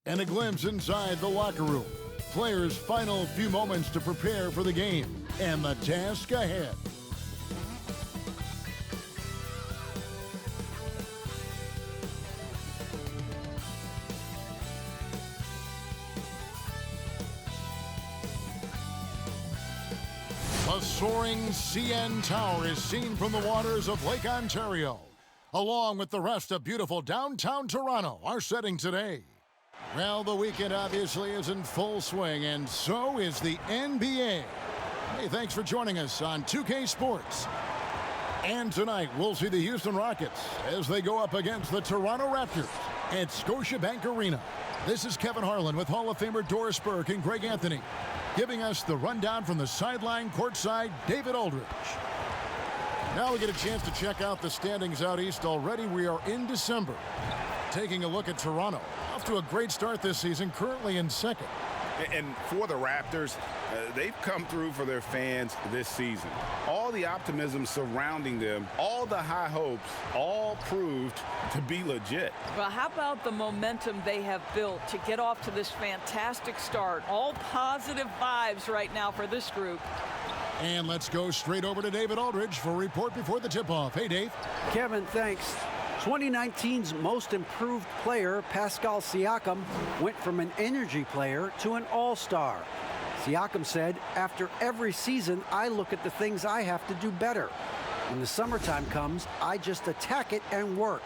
and a glimpse inside the locker room. Players' final few moments to prepare for the game and the task ahead. The soaring CN Tower is seen from the waters of Lake Ontario, along with the rest of beautiful downtown Toronto, are setting today. Well, the weekend obviously is in full swing, and so is the NBA. Hey, thanks for joining us on 2K Sports. And tonight, we'll see the Houston Rockets as they go up against the Toronto Raptors at Scotiabank Arena. This is Kevin Harlan with Hall of Famer Doris Burke and Greg Anthony, giving us the rundown from the sideline courtside, David Aldridge. Now we get a chance to check out the standings out east. Already we are in December. Taking a look at Toronto. Off to a great start this season, currently in second. And for the Raptors, they've come through for their fans this season. All the optimism surrounding them, all the high hopes, all proved to be legit. Well, how about the momentum they have built to get off to this fantastic start? All positive vibes right now for this group. And let's go straight over to David Aldridge for a report before the tip-off. Hey, Dave. Kevin, thanks. 2019's most improved player, Pascal Siakam, went from an energy player to an all-star. Siakam said, after every season, I look at the things I have to do better. When the summertime comes, I just attack it and work.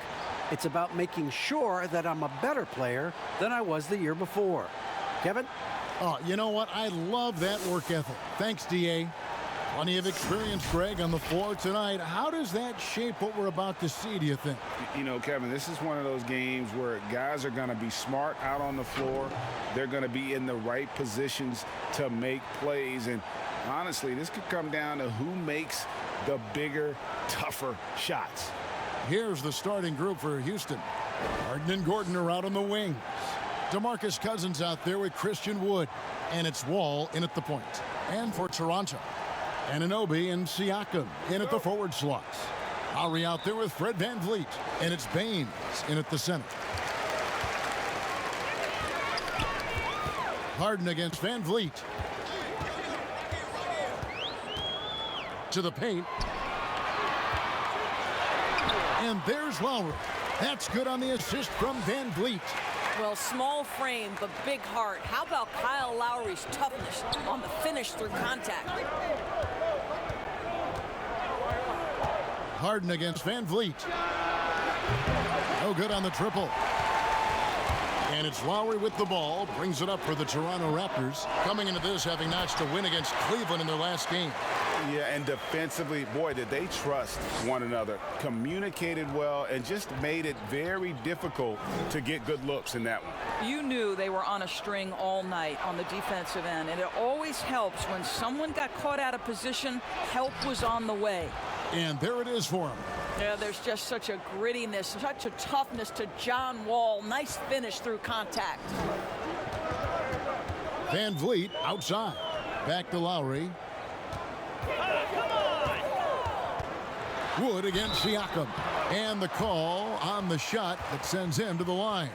It's about making sure that I'm a better player than I was the year before. Kevin? Oh, you know what? I love that work ethic. Thanks, D.A. Plenty of experience, Greg, on the floor tonight. How does that shape what we're about to see, do you think? You know, Kevin, this is one of those games where guys are going to be smart out on the floor. They're going to be in the right positions to make plays. And honestly, this could come down to who makes the bigger, tougher shots. Here's the starting group for Houston. Harden and Gordon are out on the wings. DeMarcus Cousins out there with Christian Wood. And it's Wall in at the point. And for Toronto, Anunoby and Siakam in at the forward slots. Lowry out there with Fred VanVleet. And it's Baines in at the center. Harden against VanVleet. To the paint. And there's Lowry. That's good on the assist from VanVleet. Well, small frame, but big heart. How about Kyle Lowry's toughness on the finish through contact? Harden against VanVleet. No good on the triple. And it's Lowry with the ball. Brings it up for the Toronto Raptors. Coming into this, having notched a win against Cleveland in their last game. Yeah, and defensively, boy, did they trust one another. Communicated well and just made it very difficult to get good looks in that one. You knew they were on a string all night on the defensive end, and it always helps when someone got caught out of position, help was on the way. And there it is for him. Yeah, there's just such a grittiness, such a toughness to John Wall. Nice finish through contact. VanVleet outside. Back to Lowry. Wood against Siakam. And the call on the shot that sends him to the line.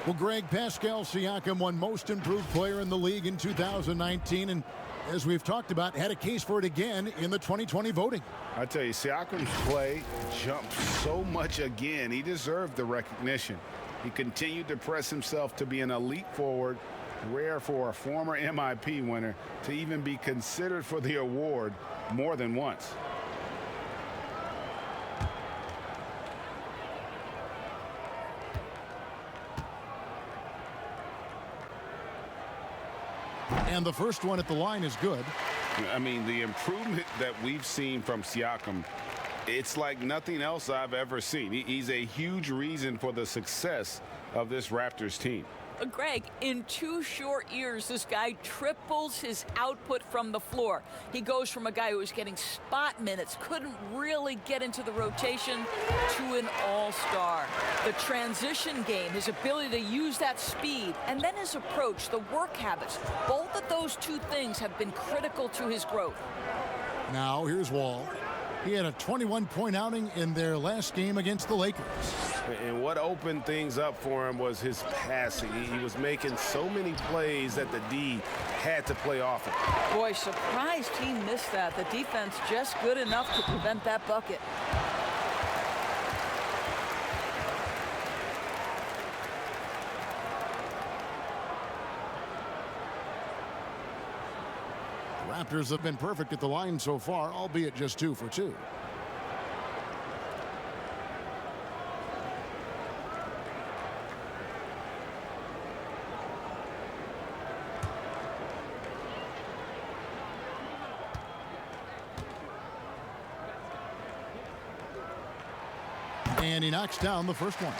Well, Greg, Pascal Siakam won most improved player in the league in 2019. And as we've talked about, had a case for it again in the 2020 voting. I tell you, Siakam's play jumped so much again. He deserved the recognition. He continued to press himself to be an elite forward. Rare for a former MIP winner to even be considered for the award more than once. And the first one at the line is good. I mean, the improvement that we've seen from Siakam, it's like nothing else I've ever seen. He's a huge reason for the success of this Raptors team. Greg, in 2 short years, this guy triples his output from the floor. He goes from a guy who was getting spot minutes, couldn't really get into the rotation, to an all-star. The transition game, his ability to use that speed, and then his approach, the work habits, both of those two things have been critical to his growth. Now here's Wall. He had a 21-point outing in their last game against the Lakers. And what opened things up for him was his passing. He was making so many plays that the D had to play off him. Boy, surprised he missed that. The defense just good enough to prevent that bucket. Raptors have been perfect at the line so far, albeit just 2 for 2. And he knocks down the first one.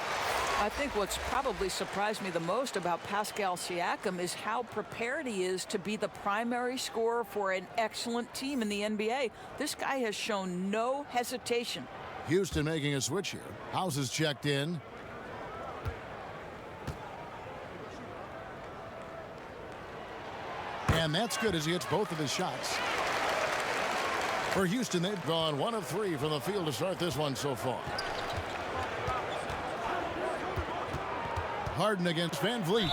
I think what's probably surprised me the most about Pascal Siakam is how prepared he is to be the primary scorer for an excellent team in the NBA. This guy has shown no hesitation. Houston making a switch here. House is checked in. And that's good as he hits both of his shots. For Houston, they've gone 1 of 3 from the field to start this one so far. Harden against Van Vliet.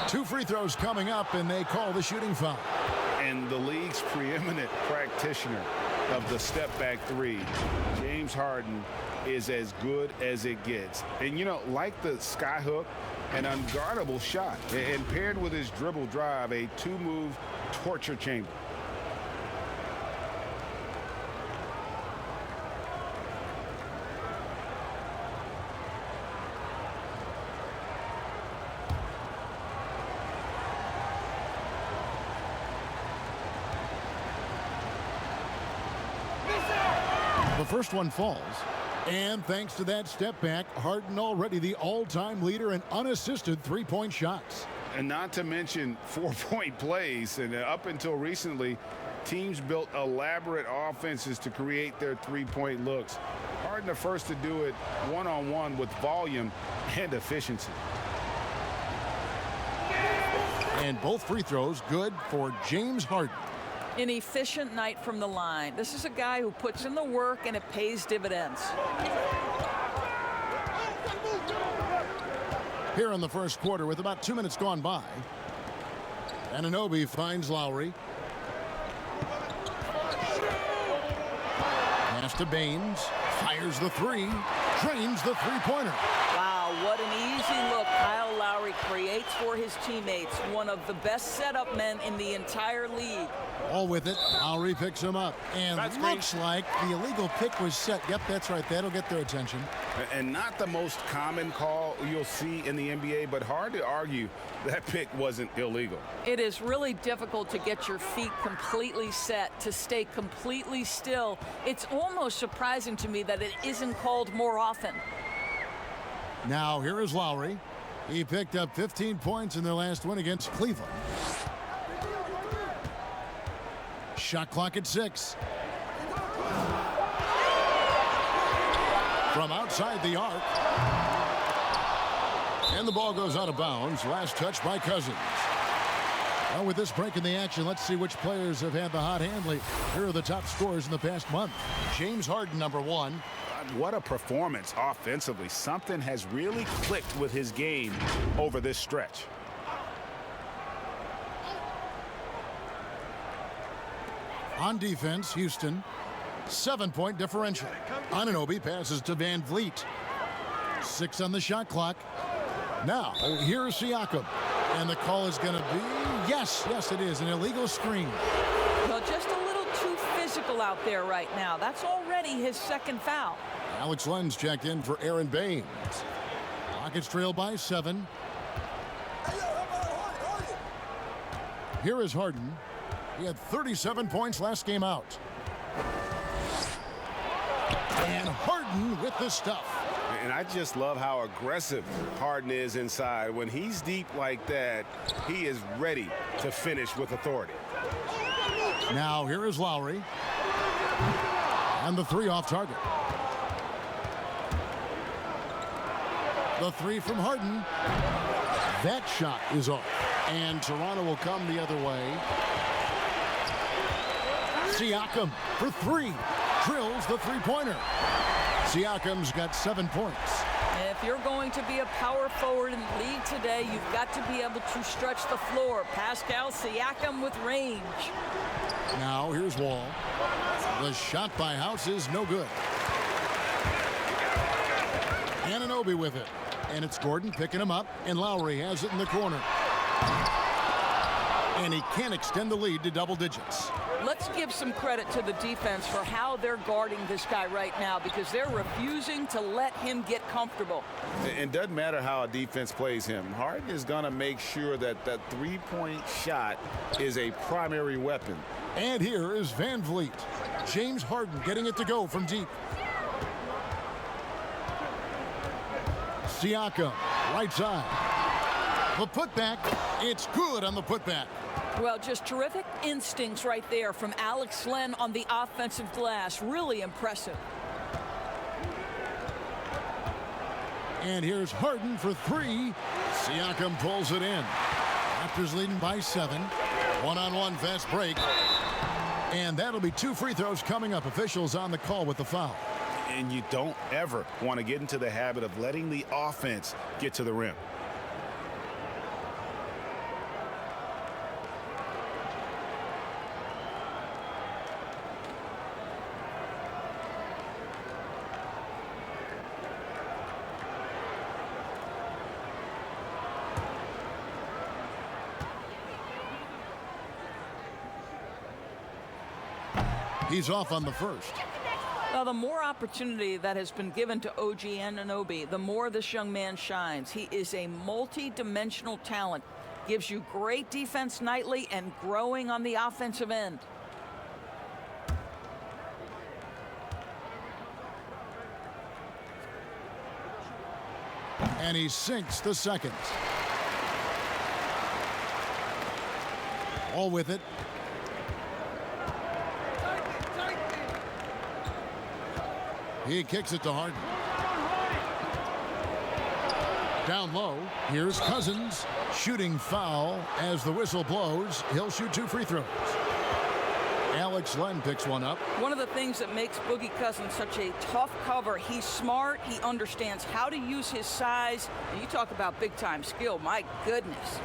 2 free throws coming up, and they call the shooting foul. And the league's preeminent practitioner of the step-back 3, James Harden, is as good as it gets. And, you know, like the skyhook, an unguardable shot, and paired with his dribble drive, a 2-move torture chamber. The first one falls. And thanks to that step back, Harden already the all-time leader in unassisted three-point shots. And not to mention 4-point plays. And up until recently, teams built elaborate offenses to create their three-point looks. Harden the first to do it one-on-one with volume and efficiency. And both free throws good for James Harden. An efficient night from the line. This is a guy who puts in the work and it pays dividends. Here in the first quarter with about 2 minutes gone by. Anunoby finds Lowry. Pass to Baines. Fires the 3. Drains the three-pointer. Wow, what an easy look Kyle Lowry creates for his teammates. One of the best setup men in the entire league. All with it. Lowry picks him up. And looks like the illegal pick was set. Yep, that's right. That'll get their attention. And not the most common call you'll see in the NBA, but hard to argue that pick wasn't illegal. It is really difficult to get your feet completely set, to stay completely still. It's almost surprising to me that it isn't called more often. Now here is Lowry. He picked up 15 points in their last win against Cleveland. Shot clock at 6. From outside the arc. And the ball goes out of bounds. Last touch by Cousins. Well, with this break in the action, let's see which players have had the hot hand lately. Here are the top scorers in the past month. James Harden, number 1. What a performance offensively. Something has really clicked with his game over this stretch. On defense, Houston, 7-point differential. Anunoby passes to Van Vliet. 6 on the shot clock. Now, here's Siakam. And the call is going to be, yes, it is, an illegal screen. Well, just a little too physical out there right now. That's already his second foul. Alex Lenz checked in for Aaron Baines. Rockets trail by 7. Here is Harden. He had 37 points last game out. And Harden with the stuff. And I just love how aggressive Harden is inside. When he's deep like that, he is ready to finish with authority. Now here is Lowry. And the 3 off target. The 3 from Harden. That shot is off. And Toronto will come the other way. Siakam for 3. drills the three-pointer. Siakam's got 7 points. If you're going to be a power forward in the league today, you've got to be able to stretch the floor. Pascal Siakam with range. Now here's Wall. The shot by House is no good. Anunoby with it. And it's Gordon picking him up, and Lowry has it in the corner. And he can't extend the lead to double digits. Let's give some credit to the defense for how they're guarding this guy right now, because they're refusing to let him get comfortable. It doesn't matter how a defense plays him. Harden is going to make sure that that three-point shot is a primary weapon. And here is Van Vliet. James Harden getting it to go from deep. Siakam, right side. The putback, it's good on the putback. Well, just terrific instincts right there from Alex Len on the offensive glass. Really impressive. And here's Harden for three. Siakam pulls it in. Raptors leading by 7. One-on-one fast break. And that'll be 2 free throws coming up. Officials on the call with the foul. And you don't ever want to get into the habit of letting the offense get to the rim. He's off on the first. Now, the more opportunity that has been given to OG Anunoby, the more this young man shines. He is a multi-dimensional talent. Gives you great defense nightly and growing on the offensive end. And he sinks the second. All with it. He kicks it to Harden. Down low, here's Cousins. Shooting foul as the whistle blows. He'll shoot 2 free throws. Alex Len picks one up. One of the things that makes Boogie Cousins such a tough cover, he's smart, he understands how to use his size. And you talk about big-time skill, my goodness.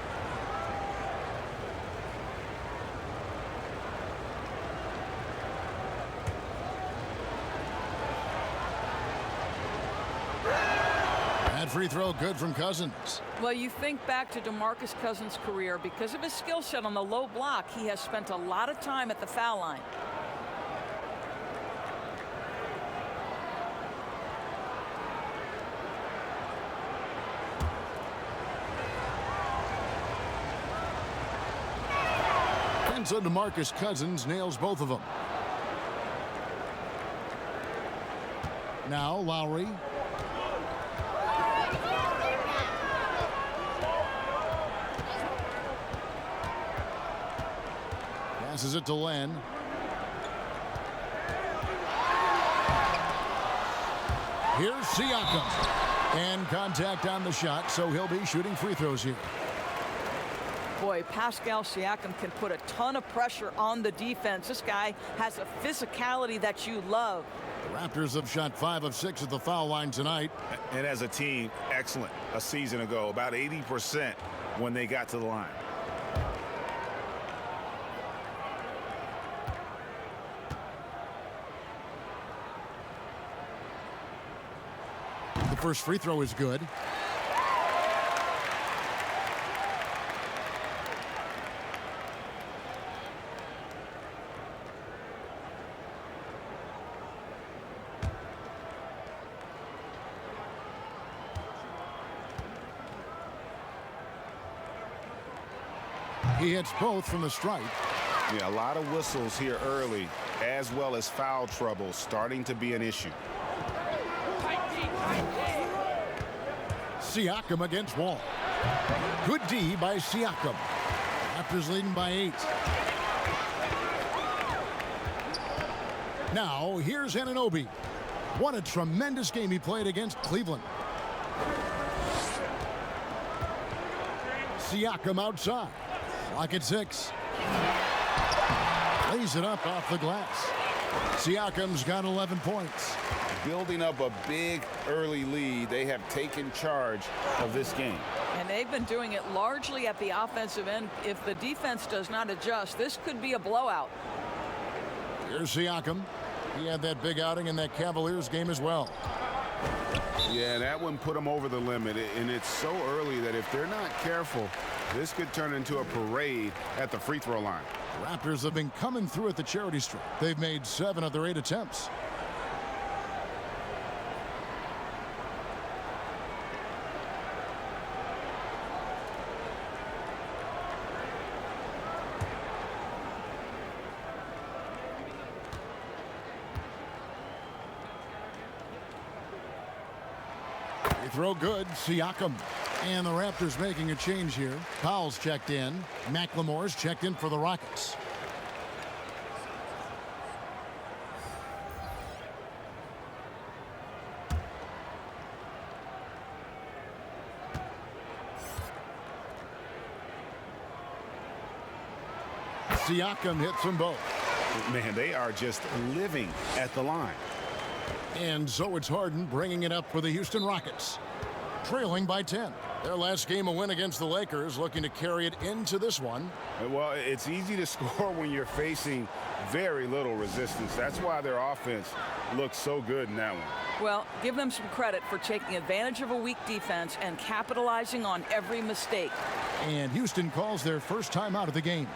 Free throw good from Cousins. Well, you think back to DeMarcus Cousins' career. Because of his skill set on the low block, he has spent a lot of time at the foul line. And so DeMarcus Cousins nails both of them. Now Lowry. Passes it to Len. Here's Siakam. And contact on the shot, so he'll be shooting free throws here. Boy, Pascal Siakam can put a ton of pressure on the defense. This guy has a physicality that you love. The Raptors have shot 5 of 6 at the foul line tonight. And as a team, excellent. A season ago, about 80% when they got to the line. The first free throw is good. He hits both from the stripe. Yeah, a lot of whistles here early, as well as foul trouble starting to be an issue. Siakam against Wall. Good D by Siakam. Raptors leading by 8. Now, here's Anunoby. What a tremendous game he played against Cleveland. Siakam outside. Clock at 6. Lays it up off the glass. Siakam's got 11 points. Building up a big early lead, they have taken charge of this game. And they've been doing it largely at the offensive end. If the defense does not adjust, this could be a blowout. Here's Siakam. He had that big outing in that Cavaliers game as well. Yeah, that one put them over the limit, and it's so early that if they're not careful, this could turn into a parade at the free throw line. The Raptors have been coming through at the charity stripe. They've made 7 of their 8 attempts. They throw good. Siakam. And the Raptors making a change here. Powell's checked in. McLemore's checked in for the Rockets. Siakam hits them both. Man, they are just living at the line. And so it's Harden bringing it up for the Houston Rockets. Trailing by 10. Their last game a win against the Lakers, looking to carry it into this one. Well, it's easy to score when you're facing very little resistance. That's why their offense looks so good in that one. Well, give them some credit for taking advantage of a weak defense and capitalizing on every mistake. And Houston calls their first time out of the game.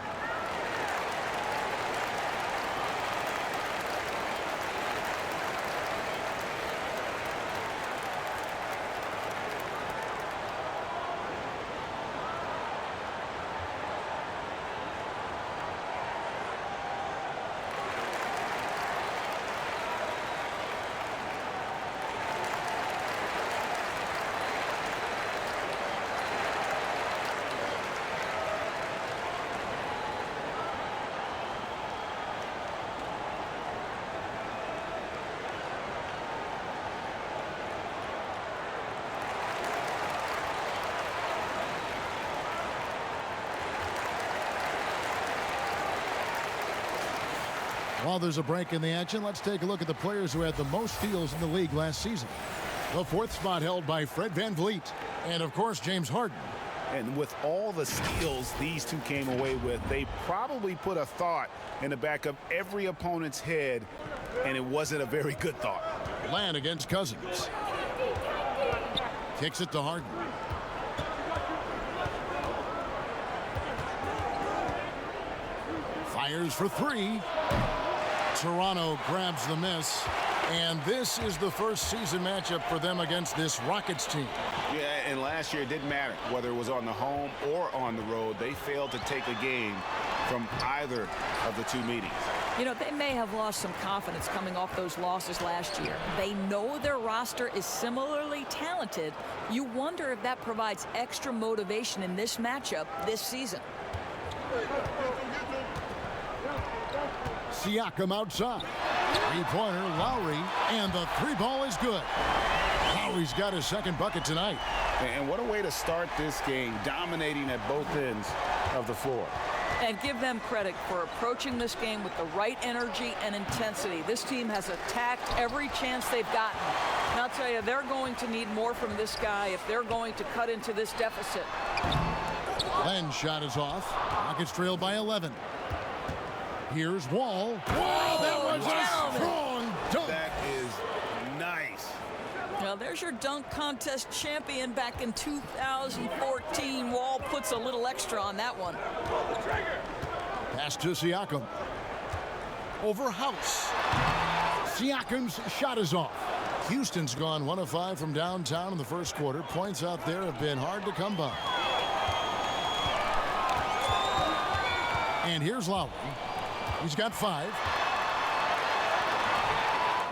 While there's a break in the action, let's take a look at the players who had the most steals in the league last season. The 4th spot held by Fred VanVleet and, of course, James Harden. And with all the steals these two came away with, they probably put a thought in the back of every opponent's head, and it wasn't a very good thought. Land against Cousins. Kicks it to Harden. Fires for 3. Toronto grabs the miss. And this is the first season matchup for them against this Rockets team. Yeah, and last year it didn't matter whether it was on the home or on the road. They failed to take a game from either of the two meetings. You know, they may have lost some confidence coming off those losses last year. They know their roster is similarly talented. You wonder if that provides extra motivation in this matchup this season. Siakam outside. Three-pointer, Lowry, and the 3-ball is good. Lowry's got his second bucket tonight. And what a way to start this game, dominating at both ends of the floor. And give them credit for approaching this game with the right energy and intensity. This team has attacked every chance they've gotten. And I'll tell you, they're going to need more from this guy if they're going to cut into this deficit. Len's shot is off. Rockets trail by 11. Here's Wall. Wow, that was a strong dunk. That is nice. Well, there's your dunk contest champion back in 2014. Wall puts a little extra on that one. Pass to Siakam. Over House. Siakam's shot is off. Houston's gone 1 of 5 from downtown in the first quarter. Points out there have been hard to come by. And here's Lowry. He's got 5.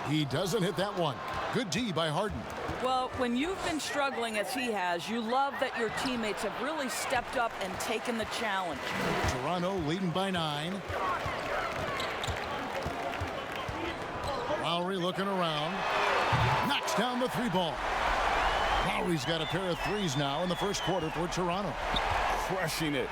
He doesn't hit that one. Good D by Harden. Well, when you've been struggling as he has, you love that your teammates have really stepped up and taken the challenge. Toronto leading by 9. Lowry looking around. Knocks down the 3-ball. Lowry's got a pair of threes now in the first quarter for Toronto. Crushing it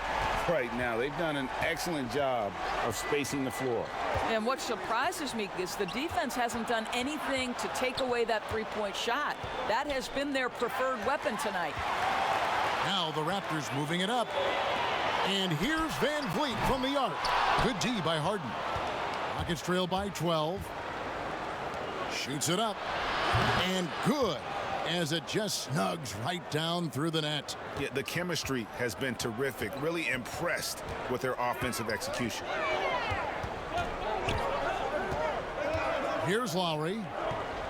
right now. They've done an excellent job of spacing the floor. And what surprises me is the defense hasn't done anything to take away that three-point shot. That has been their preferred weapon tonight. Now the Raptors moving it up. And here's Van Vliet from the arc. Good D by Harden. Rockets trail by 12. Shoots it up. And good, as it just snugs right down through the net. Yeah, the chemistry has been terrific. Really impressed with their offensive execution. Here's Lowry.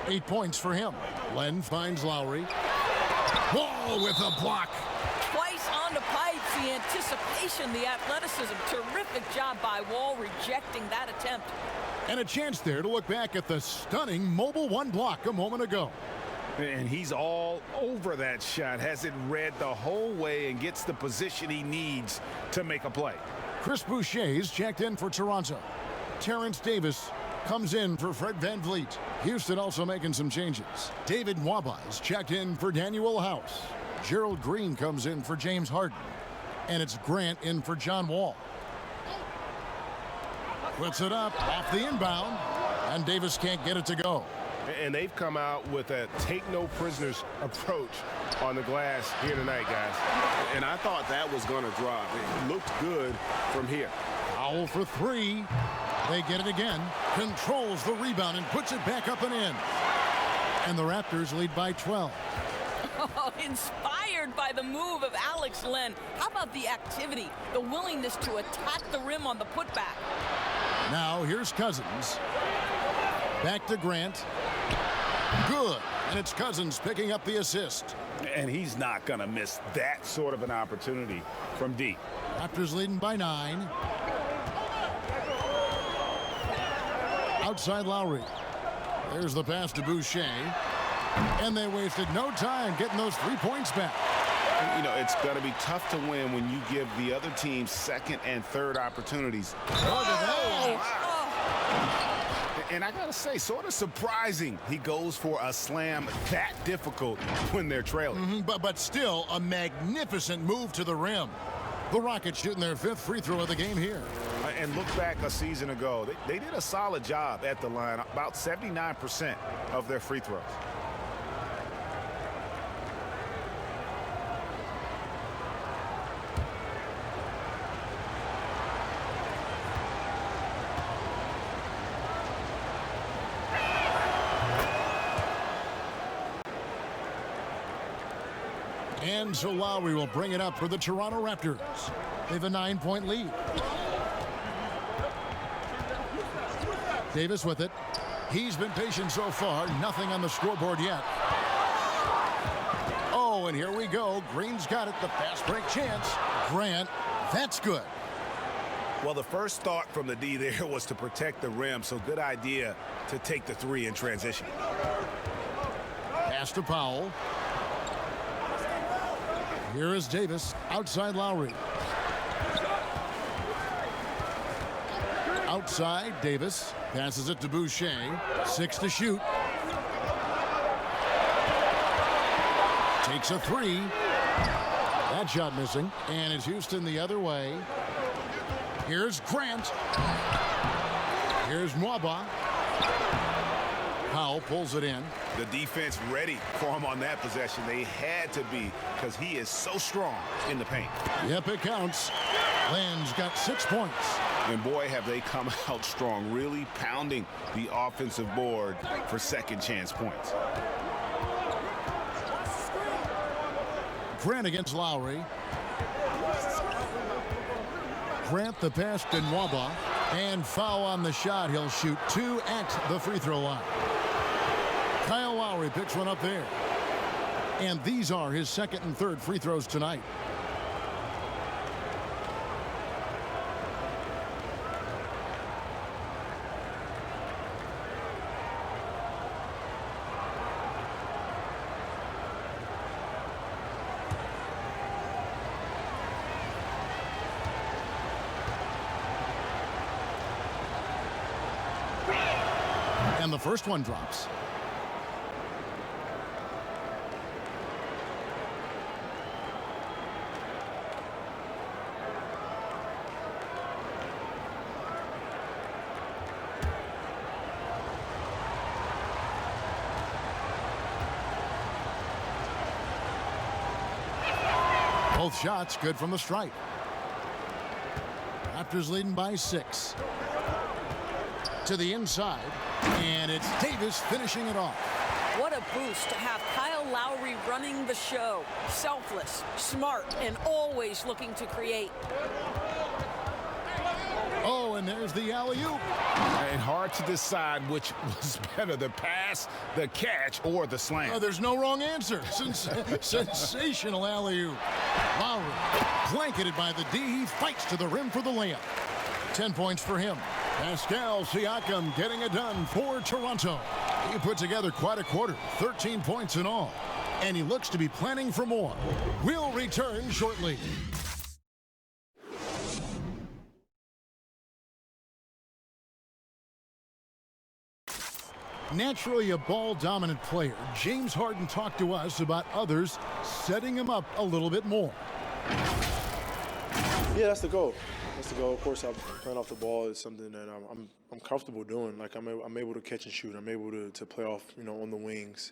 8 points for him. Len finds Lowry. Wall with a block. Twice on the pipes, the anticipation, the athleticism. Terrific job by Wall rejecting that attempt. And a chance there to look back at the stunning mobile one block a moment ago. And he's all over that shot. Has it read the whole way and gets the position he needs to make a play. Chris Boucher's checked in for Toronto. Terrence Davis comes in for Fred Van Vliet. Houston also making some changes. David Nwabai's checked in for Daniel House. Gerald Green comes in for James Harden. And it's Grant in for John Wall. Puts it up off the inbound. And Davis can't get it to go. And they've come out with a take-no-prisoners approach on the glass here tonight, guys. And I thought that was going to drop. It looked good from here. Foul for three. They get it again. Controls the rebound and puts it back up and in. And the Raptors lead by 12. Oh, inspired by the move of Alex Len. How about the activity, the willingness to attack the rim on the putback? Now here's Cousins. Back to Grant. Good. And it's Cousins picking up the assist. And he's not going to miss that sort of an opportunity from deep. Raptors leading by 9. Outside Lowry. There's the pass to Boucher. And they wasted no time getting those 3 points back. You know, it's going to be tough to win when you give the other team second and third opportunities. And I got to say, sort of surprising he goes for a slam that difficult when they're trailing. But still a magnificent move to the rim. The Rockets shooting their 5th free throw of the game here. And look back a season ago. They did a solid job at the line, about 79% of their free throws. And so Lowry will bring it up for the Toronto Raptors. They have a 9-point lead. Davis with it. He's been patient so far. Nothing on the scoreboard yet. Oh, and here we go. Green's got it. The fast break chance. Grant, that's good. Well, the first thought from the D there was to protect the rim, so good idea to take the 3 in transition. Pass to Powell. Here is Davis outside Lowry. Outside Davis passes it to Boucher. 6 to shoot. Takes a 3. That shot missing. And it's Houston the other way. Here's Grant. Here's Nwaba. Powell pulls it in. The defense ready for him on that possession. They had to be, because he is so strong in the paint. Yep, it counts. Len's got 6 points. And boy, have they come out strong, really pounding the offensive board for second chance points. Grant against Lowry. Grant the pass to Nwaba. And foul on the shot. He'll shoot 2 at the free throw line. Kyle Lowry picks one up there. And these are his 2nd and 3rd free throws tonight. And the first one drops. Both shots good from the stripe. Raptors leading by 6. To the inside, and it's Davis finishing it off. What a boost to have Kyle Lowry running the show. Selfless, smart, and always looking to create. Oh, and there's the alley-oop. And hard to decide which was better, the pass, the catch, or the slam. There's no wrong answer. Sensational alley-oop. Lowry, blanketed by the D. He fights to the rim for the layup. 10 points for him. Pascal Siakam getting it done for Toronto. He put together quite a quarter, 13 points in all. And he looks to be planning for more. We'll return shortly. Naturally a ball-dominant player, James Harden talked to us about others setting him up a little bit more. Yeah, that's the goal. That's the goal. Of course, playing off the ball is something that I'm comfortable doing. Like I'm able to catch and shoot. I'm able to play off, on the wings.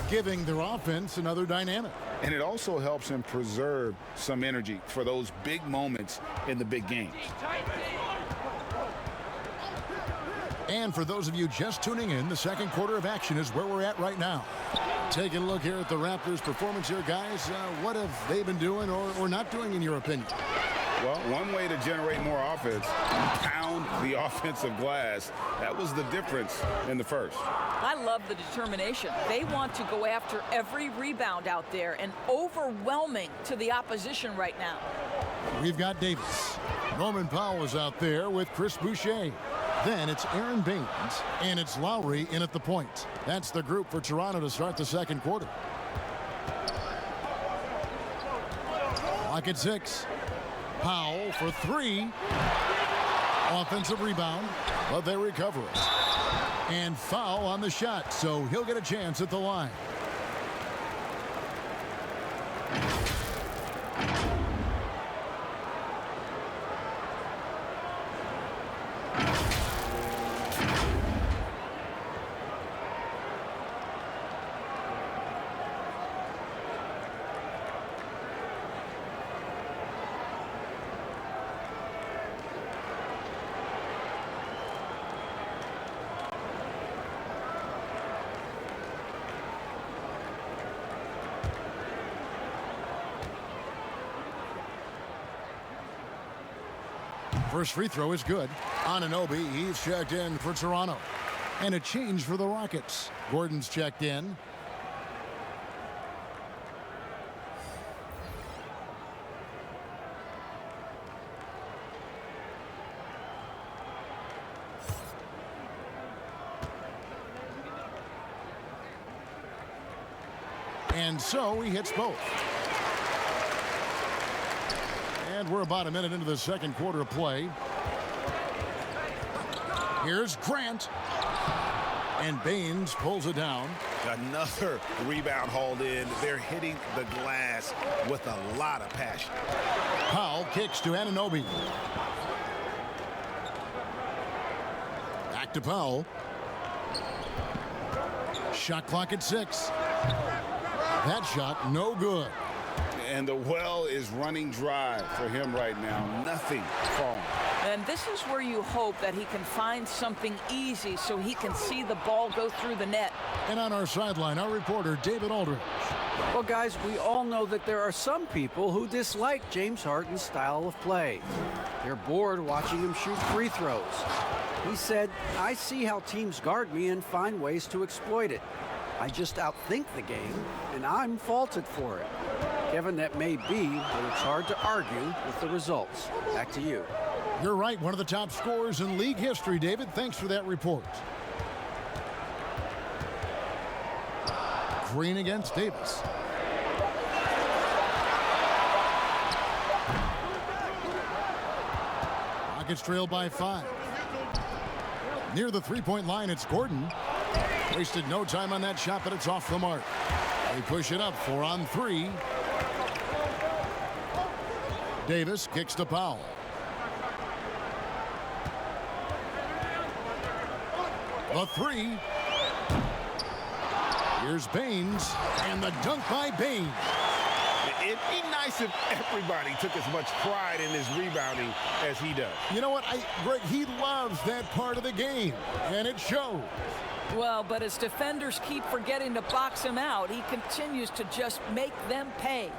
Giving their offense another dynamic. And it also helps him preserve some energy for those big moments in the big games. And for those of you just tuning in, the second quarter of action is where we're at right now. Taking a look here at the Raptors' performance here, guys. What have they been doing or not doing, in your opinion? Well, one way to generate more offense, pound the offensive glass. That was the difference in the first. I love the determination. They want to go after every rebound out there, and overwhelming to the opposition right now. We've got Davis. Norman Powell is out there with Chris Boucher. Then it's Aaron Baines, and it's Lowry in at the point. That's the group for Toronto to start the second quarter. Clock at 6. Powell for 3. Offensive rebound, but they recover it. And foul on the shot, so he'll get a chance at the line. First free throw is good. Anunoby, he's checked in for Toronto. And a change for the Rockets. Gordon's checked in. And so he hits both. And we're about a minute into the second quarter of play. Here's Grant. And Baines pulls it down. Another rebound hauled in. They're hitting the glass with a lot of passion. Powell kicks to Anunoby. Back to Powell. Shot clock at 6. That shot no good. And the well is running dry for him right now. Nothing falling. And this is where you hope that he can find something easy so he can see the ball go through the net. And on our sideline, our reporter, David Aldridge. Well, guys, we all know that there are some people who dislike James Harden's style of play. They're bored watching him shoot free throws. He said, "I see how teams guard me and find ways to exploit it. I just outthink the game, and I'm faulted for it." Kevin, that may be, but it's hard to argue with the results. Back to you. You're right, one of the top scorers in league history, David. Thanks for that report. Green against Davis. Rockets trail by 5. Near the three-point line, it's Gordon. Wasted no time on that shot, but it's off the mark. They push it up 4 on 3. Davis kicks to Powell. The 3. Here's Baines, and the dunk by Baines. It'd be nice if everybody took as much pride in his rebounding as he does. You know what, Greg, he loves that part of the game, and it shows. Well, but as defenders keep forgetting to box him out, he continues to just make them pay.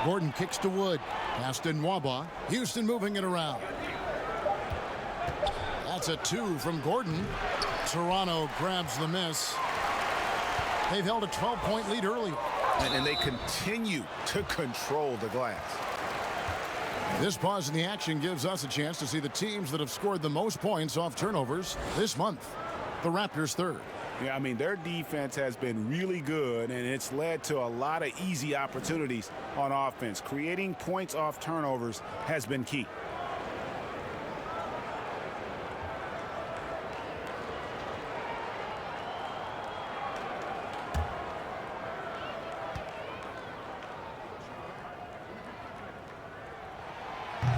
Gordon kicks to Wood. Pass to Nwaba. Houston moving it around. That's a 2 from Gordon. Toronto grabs the miss. They've held a 12-point lead early. And they continue to control the glass. This pause in the action gives us a chance to see the teams that have scored the most points off turnovers this month. The Raptors third. Yeah, I mean, their defense has been really good, and it's led to a lot of easy opportunities on offense. Creating points off turnovers has been key.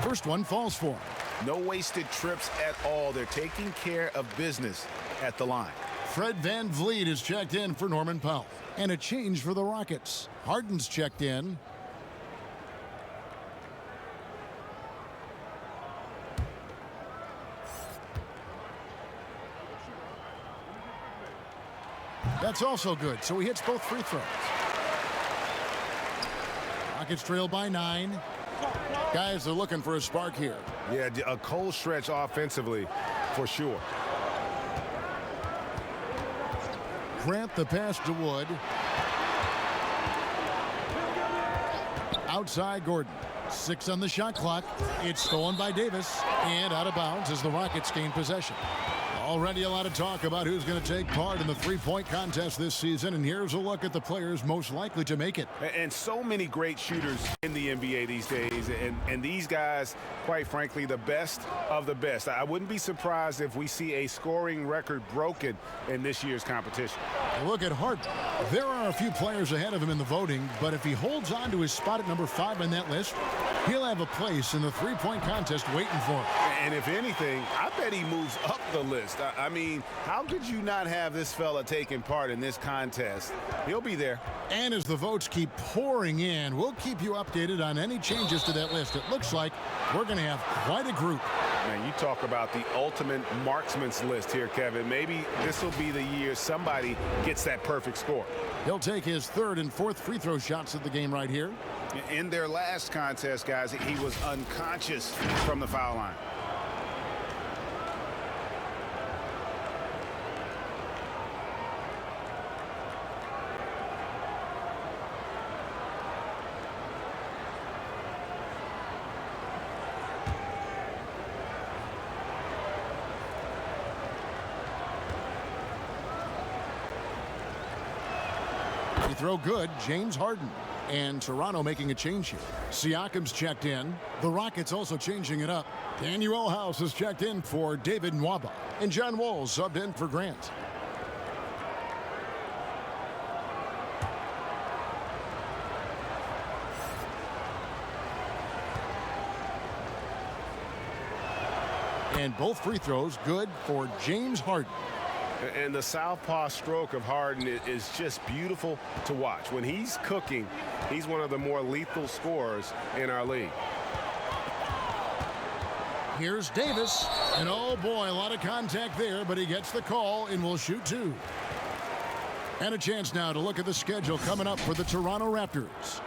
First one falls for him. No wasted trips at all. They're taking care of business at the line. Fred VanVleet is checked in for Norman Powell. And a change for the Rockets. Harden's checked in. That's also good, so he hits both free throws. Rockets trail by 9. Guys are looking for a spark here. Yeah, a cold stretch offensively for sure. Grant the pass to Wood. Outside Gordon. 6 on the shot clock. It's stolen by Davis and out of bounds as the Rockets gain possession. Already a lot of talk about who's going to take part in the three-point contest this season, and here's a look at the players most likely to make it. And so many great shooters in the NBA these days, and these guys, quite frankly, the best of the best. I wouldn't be surprised if we see a scoring record broken in this year's competition. Look at Harden. There are a few players ahead of him in the voting, but if he holds on to his spot at number 5 on that list, he'll have a place in the three-point contest waiting for him. And if anything, I bet he moves up the list. I mean, how could you not have this fella taking part in this contest? He'll be there. And as the votes keep pouring in, we'll keep you updated on any changes to that list. It looks like we're going to have quite a group. Man, you talk about the ultimate marksman's list here, Kevin. Maybe this will be the year somebody gets that perfect score. He'll take his 3rd and 4th free throw shots at the game right here. In their last contest, guys, he was unconscious from the foul line. Throw good, James Harden. And Toronto making a change here. Siakam's checked in. The Rockets also changing it up. Daniel House is checked in for David Nwaba. And John Wall subbed in for Grant. And both free throws good for James Harden. And the southpaw stroke of Harden is just beautiful to watch. When he's cooking, he's one of the more lethal scorers in our league. Here's Davis. And oh boy, a lot of contact there, but he gets the call and will shoot 2. And a chance now to look at the schedule coming up for the Toronto Raptors.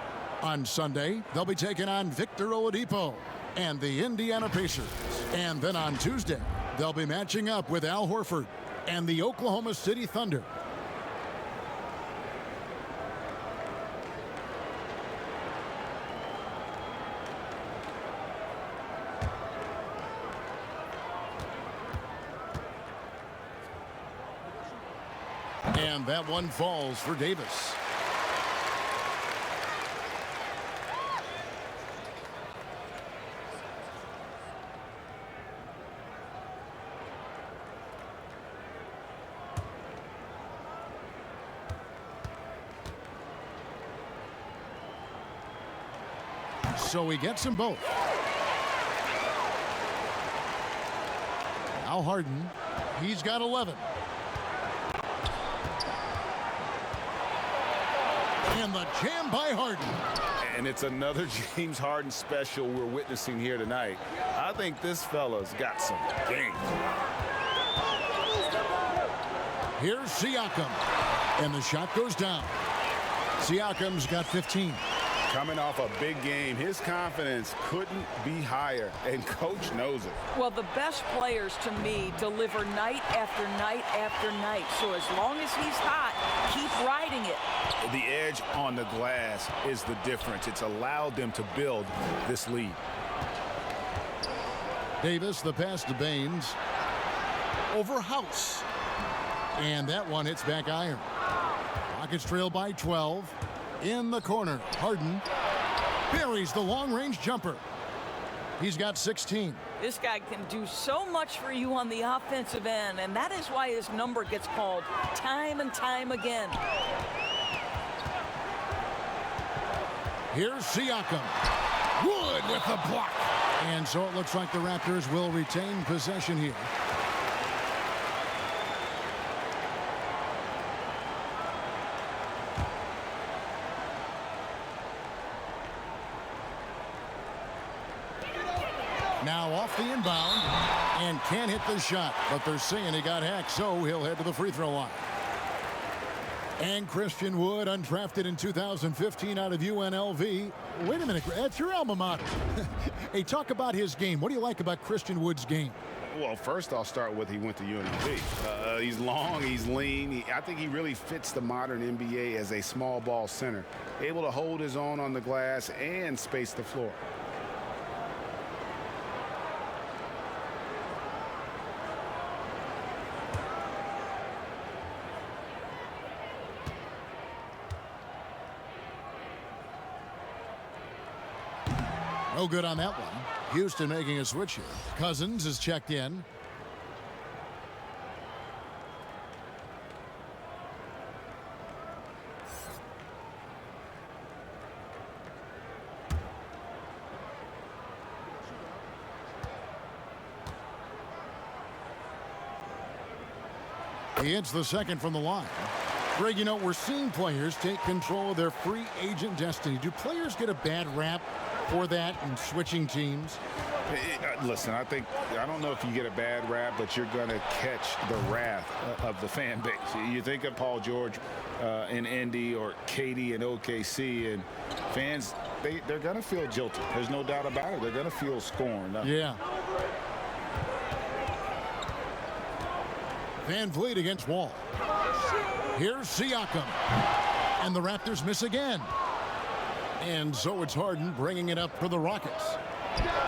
On Sunday, they'll be taking on Victor Oladipo and the Indiana Pacers. And then on Tuesday, they'll be matching up with Al Horford and the Oklahoma City Thunder. And that one falls for Davis. So he gets them both. Now Harden, he's got 11. And the jam by Harden. And it's another James Harden special we're witnessing here tonight. I think this fella's got some game. Here's Siakam. And the shot goes down. Siakam's got 15. Coming off a big game, his confidence couldn't be higher, and coach knows it. Well, the best players to me deliver night after night after night. So as long as he's hot, keep riding it. The edge on the glass is the difference. It's allowed them to build this lead. Davis, the pass to Baines. Over House. And that one hits back iron. Rockets trail by 12. In the corner, Harden buries the long-range jumper. He's got 16. This guy can do so much for you on the offensive end, and that is why his number gets called time and time again. Here's Siakam. Wood with the block. And so it looks like the Raptors will retain possession here. Now off the inbound and can't hit the shot, but they're saying he got hacked, so he'll head to the free throw line. And Christian Wood, undrafted in 2015 out of UNLV. Wait a minute, that's your alma mater. Hey, talk about his game. What do you like about Christian Wood's game? Well, first I'll start with he went to UNLV. He's long, he's lean. I think he really fits the modern NBA as a small ball center, able to hold his own on the glass and space the floor. No good on that one. Houston making a switch here. Cousins is checked in. He hits the second from the line. Greg, you know, we're seeing players take control of their free agent destiny. Do players get a bad rap for that and switching teams? Listen, I don't know if you get a bad rap, but you're going to catch the wrath of the fan base. You think of Paul George in Indy or KD in OKC, and fans, they're going to feel jilted. There's no doubt about it. They're going to feel scorned. Yeah. Van Vliet against Wall. Here's Siakam. And the Raptors miss again. And so it's Harden bringing it up for the Rockets.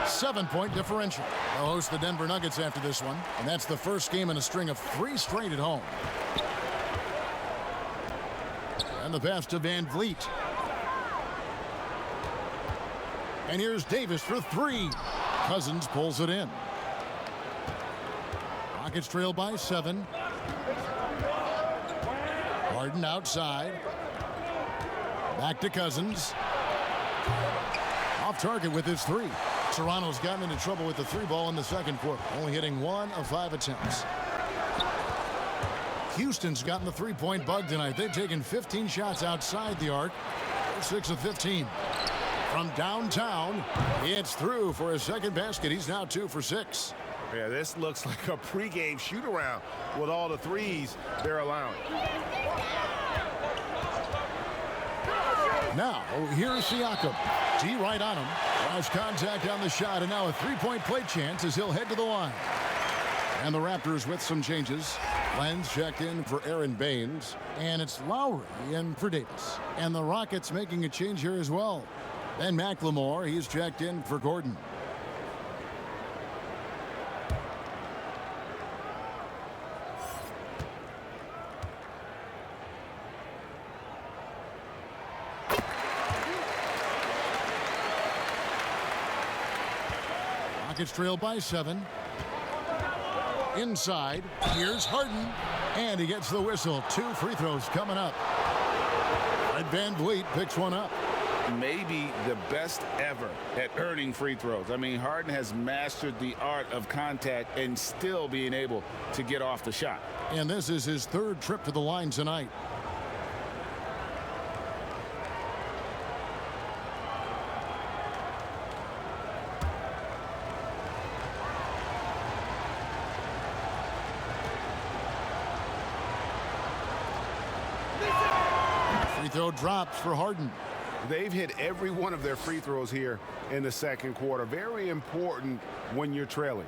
7-point differential. They'll host the Denver Nuggets after this one, and that's the first game in a string of 3 straight at home. And the pass to Van Vliet. And here's Davis for 3. Cousins pulls it in. Rockets trail by 7. Harden outside. Back to Cousins. Off target with his 3. Toronto's gotten into trouble with the 3 ball in the second quarter, only hitting 1 of 5 attempts. Houston's gotten the 3-point bug tonight. They've taken 15 shots outside the arc. They're 6 of 15. From downtown, it's through for his second basket. He's now 2 for 6. Yeah, this looks like a pregame shoot-around with all the threes they're allowing. Now, here's Siakam. D right on him. Has contact on the shot, and now a 3-point play chance as he'll head to the line. And the Raptors with some changes. Lenz checked in for Aaron Baines, and it's Lowry in for Davis. And the Rockets making a change here as well. Then McLemore, he's checked in for Gordon. Rockets trail by 7. Inside, here's Harden, and he gets the whistle. 2 free throws coming up. Fred Van Vliet picks one up. Maybe the best ever at earning free throws. I mean, Harden has mastered the art of contact and still being able to get off the shot. And this is his 3rd trip to the line tonight. throw drops for Harden. They've hit every one of their free throws here in the second quarter. Very important when you're trailing.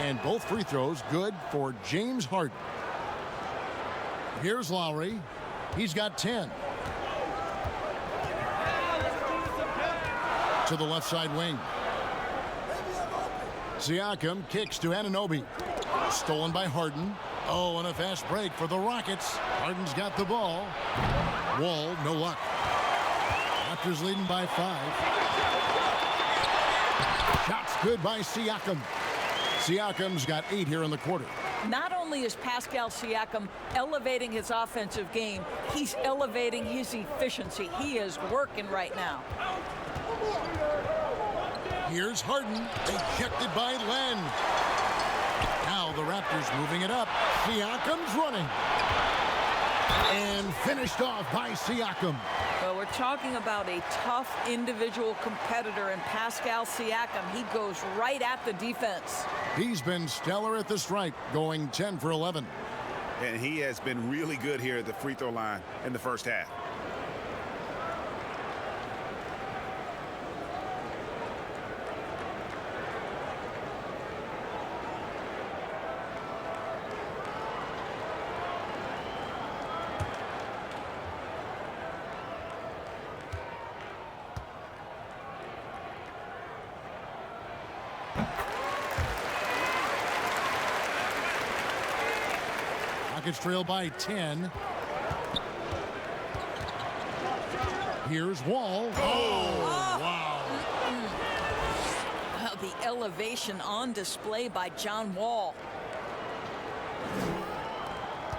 And both free throws good for James Harden. Here's Lowry. He's got 10. To the left side wing. Siakam kicks to Anunoby. Stolen by Harden. Oh, and a fast break for the Rockets. Harden's got the ball. Wall, no luck. Raptors leading by 5. Shots good by Siakam. Siakam's got 8 here in the quarter. Not only is Pascal Siakam elevating his offensive game, he's elevating his efficiency. He is working right now. Here's Harden, ejected by Len. Now the Raptors moving it up. Siakam's running. And finished off by Siakam. Well, we're talking about a tough individual competitor in Pascal Siakam. He goes right at the defense. He's been stellar at the stripe, going 10 for 11. And he has been really good here at the free throw line in the first half. Rockets trail by 10. Here's Wall. Oh, wow. Well, the elevation on display by John Wall.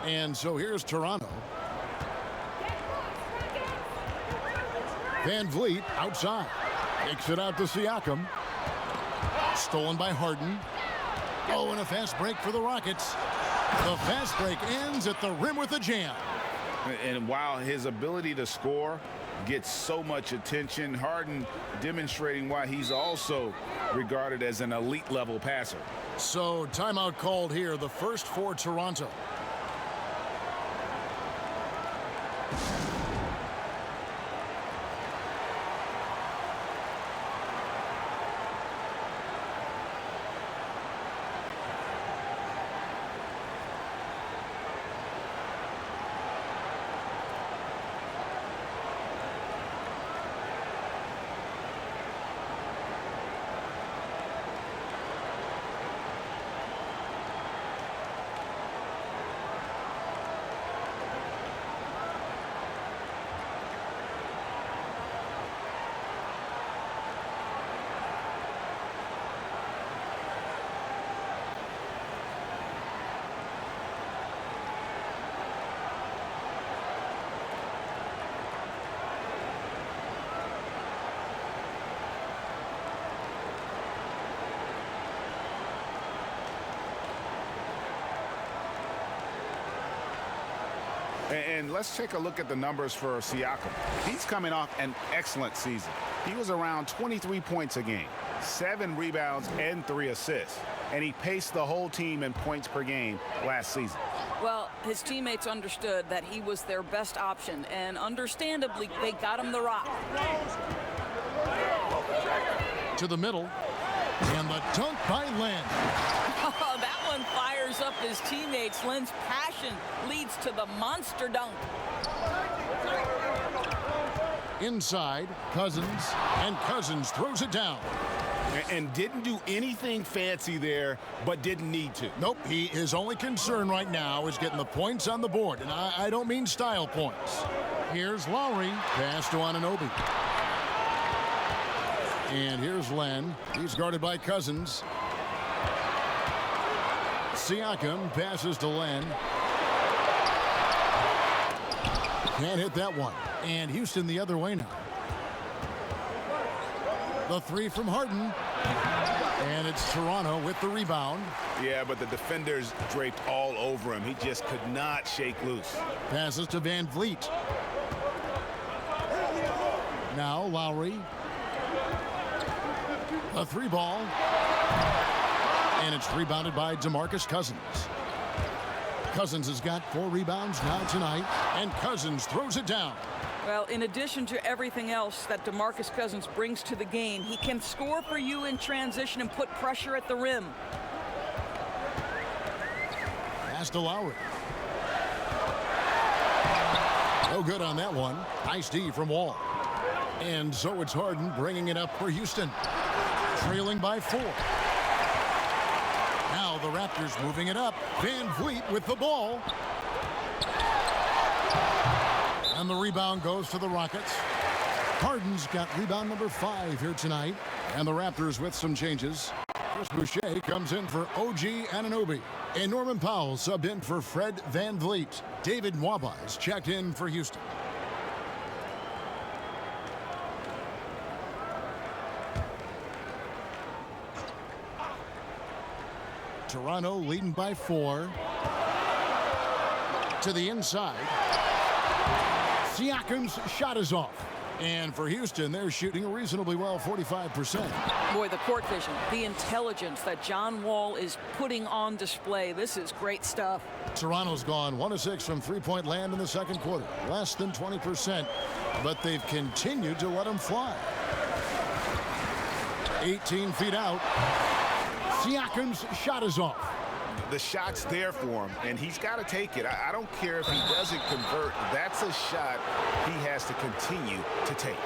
And so here's Toronto. Van Vliet outside. Takes it out to Siakam. Stolen by Harden. Oh, and a fast break for the Rockets. The fast break ends at the rim with a jam. And while his ability to score gets so much attention, Harden demonstrating why he's also regarded as an elite level passer. So timeout called here, the first for Toronto. And let's take a look at the numbers for Siakam. He's coming off an excellent season. He was around 23 points a game, 7 rebounds, and 3 assists. And he paced the whole team in points per game last season. Well, his teammates understood that he was their best option, and understandably, they got him the rock. To the middle, and the dunk by Len. Oh, that one fires up his teammates. Len's passion leads to the monster dunk. Inside, Cousins, and Cousins throws it down. And didn't do anything fancy there, but didn't need to. Nope, his only concern right now is getting the points on the board, and I don't mean style points. Here's Lowry, pass to Anunoby. And here's Len. He's guarded by Cousins. Siakam passes to Len. Can't hit that one. And Houston the other way now. The three from Harden. And it's Toronto with the rebound. Yeah, but the defenders draped all over him. He just could not shake loose. Passes to Van Vliet. Now Lowry. A 3-ball. And it's rebounded by DeMarcus Cousins. Cousins has got 4 rebounds now tonight, and Cousins throws it down. Well, in addition to everything else that DeMarcus Cousins brings to the game, he can score for you in transition and put pressure at the rim. Pass to Lowry. No good on that one. Nice D from Wall. And so it's Harden bringing it up for Houston. Trailing by 4. Now the Raptors moving it up. Van Vliet with the ball. And the rebound goes to the Rockets. Harden's got rebound number 5 here tonight. And the Raptors with some changes. Chris Boucher comes in for OG Anunoby. And Norman Powell subbed in for Fred Van Vliet. David Nwaba is checked in for Houston. Toronto leading by 4. To the inside. Siakam's shot is off. And for Houston, they're shooting reasonably well, 45%. Boy, the court vision, the intelligence that John Wall is putting on display. This is great stuff. Toronto's gone 1 of 6 from three-point land in the second quarter. Less than 20%, but they've continued to let them fly. 18 feet out. Siakam's shot is off. The shot's there for him, and he's got to take it. I don't care if he doesn't convert. That's a shot he has to continue to take.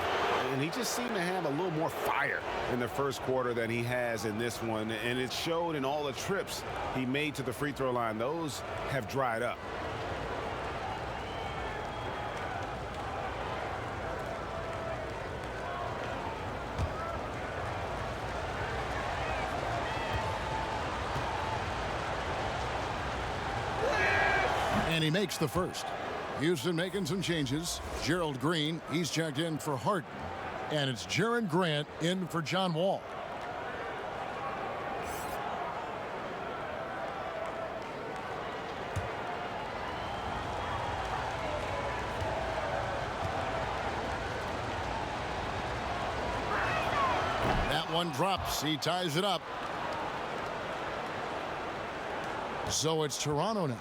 And he just seemed to have a little more fire in the first quarter than he has in this one. And it showed in all the trips he made to the free throw line. Those have dried up. And he makes the first. Houston making some changes. Gerald Green, he's checked in for Harden. And it's Jaren Grant in for John Wall. That one drops. He ties it up. So it's Toronto now.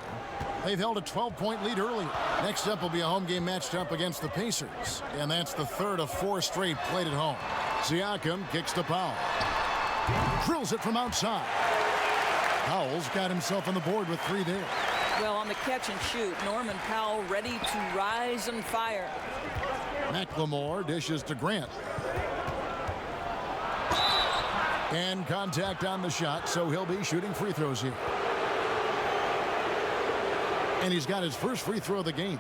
They've held a 12-point lead earlier. Next up will be a home game matched up against the Pacers. And that's the third of 4 straight played at home. Siakam kicks to Powell. Drills it from outside. Powell's got himself on the board with 3 there. Well, on the catch and shoot, Norman Powell ready to rise and fire. McLemore dishes to Grant. And contact on the shot, so he'll be shooting free throws here. And he's got his first free throw of the game.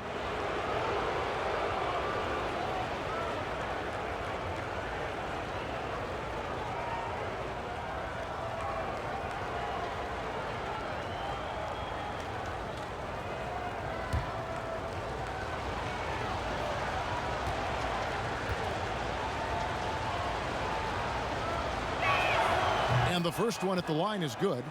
And the first one at the line is good.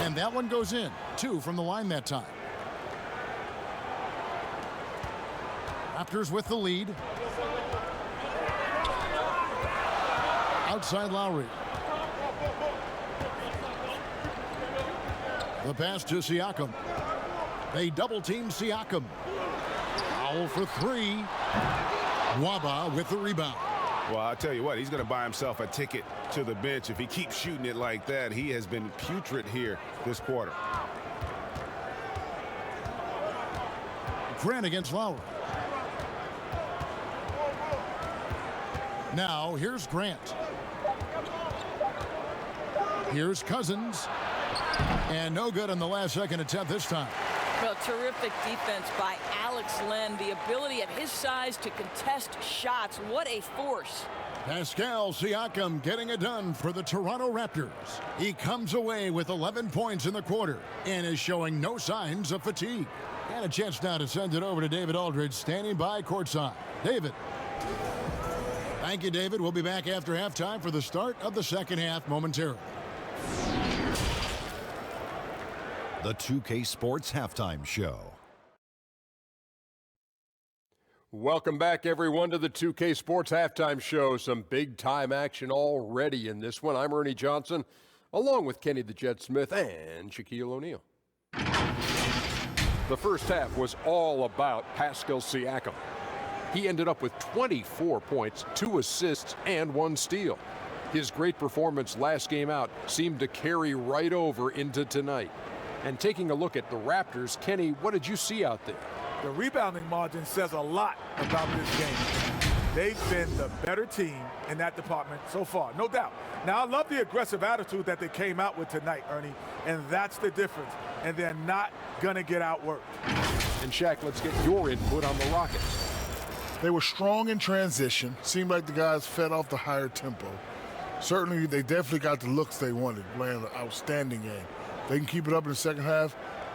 And that one goes in. 2 from the line that time. Raptors with the lead. Outside Lowry. The pass to Siakam. They double team Siakam. Foul for 3. Nwaba with the rebound. Well, I'll tell you what, he's going to buy himself a ticket to the bench if he keeps shooting it like that. He has been putrid here this quarter. Grant against Lowry. Now, here's Grant. Here's Cousins. And no good on the last second attempt this time. Well, terrific defense by Alex Len. The ability at his size to contest shots. What a force. Pascal Siakam getting it done for the Toronto Raptors. He comes away with 11 points in the quarter and is showing no signs of fatigue. And a chance now to send it over to David Aldridge, standing by courtside. David. Thank you, David. We'll be back after halftime for the start of the second half momentarily. The 2K Sports Halftime Show. Welcome back, everyone, to the 2K Sports Halftime Show. Some big-time action already in this one. I'm Ernie Johnson, along with Kenny the Jet Smith and Shaquille O'Neal. The first half was all about Pascal Siakam. He ended up with 24 points, 2 assists, and 1 steal. His great performance last game out seemed to carry right over into tonight. And taking a look at the Raptors, Kenny, what did you see out there? The rebounding margin says a lot about this game. They've been the better team in that department so far, no doubt. Now, I love the aggressive attitude that they came out with tonight, Ernie, and that's the difference. And they're not going to get outworked. And Shaq, let's get your input on the Rockets. They were strong in transition. Seemed like the guys fed off the higher tempo. Certainly, they definitely got the looks they wanted, playing an outstanding game. They can keep it up in the second half,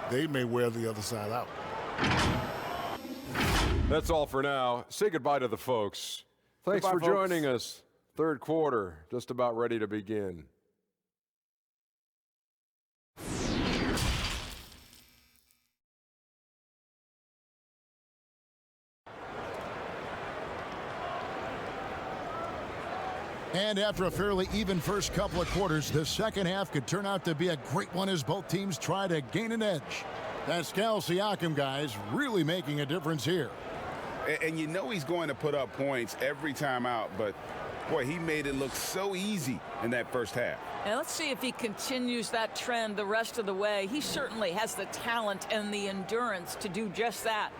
they may wear the other side out. That's all for now. Say goodbye to the folks. Thanks for joining us. Third quarter, just about ready to begin. And after a fairly even first couple of quarters, the second half could turn out to be a great one as both teams try to gain an edge. Pascal Siakam, guys, really making a difference here. And you know he's going to put up points every time out, but boy, he made it look so easy in that first half. And let's see if he continues that trend the rest of the way. He certainly has the talent and the endurance to do just that.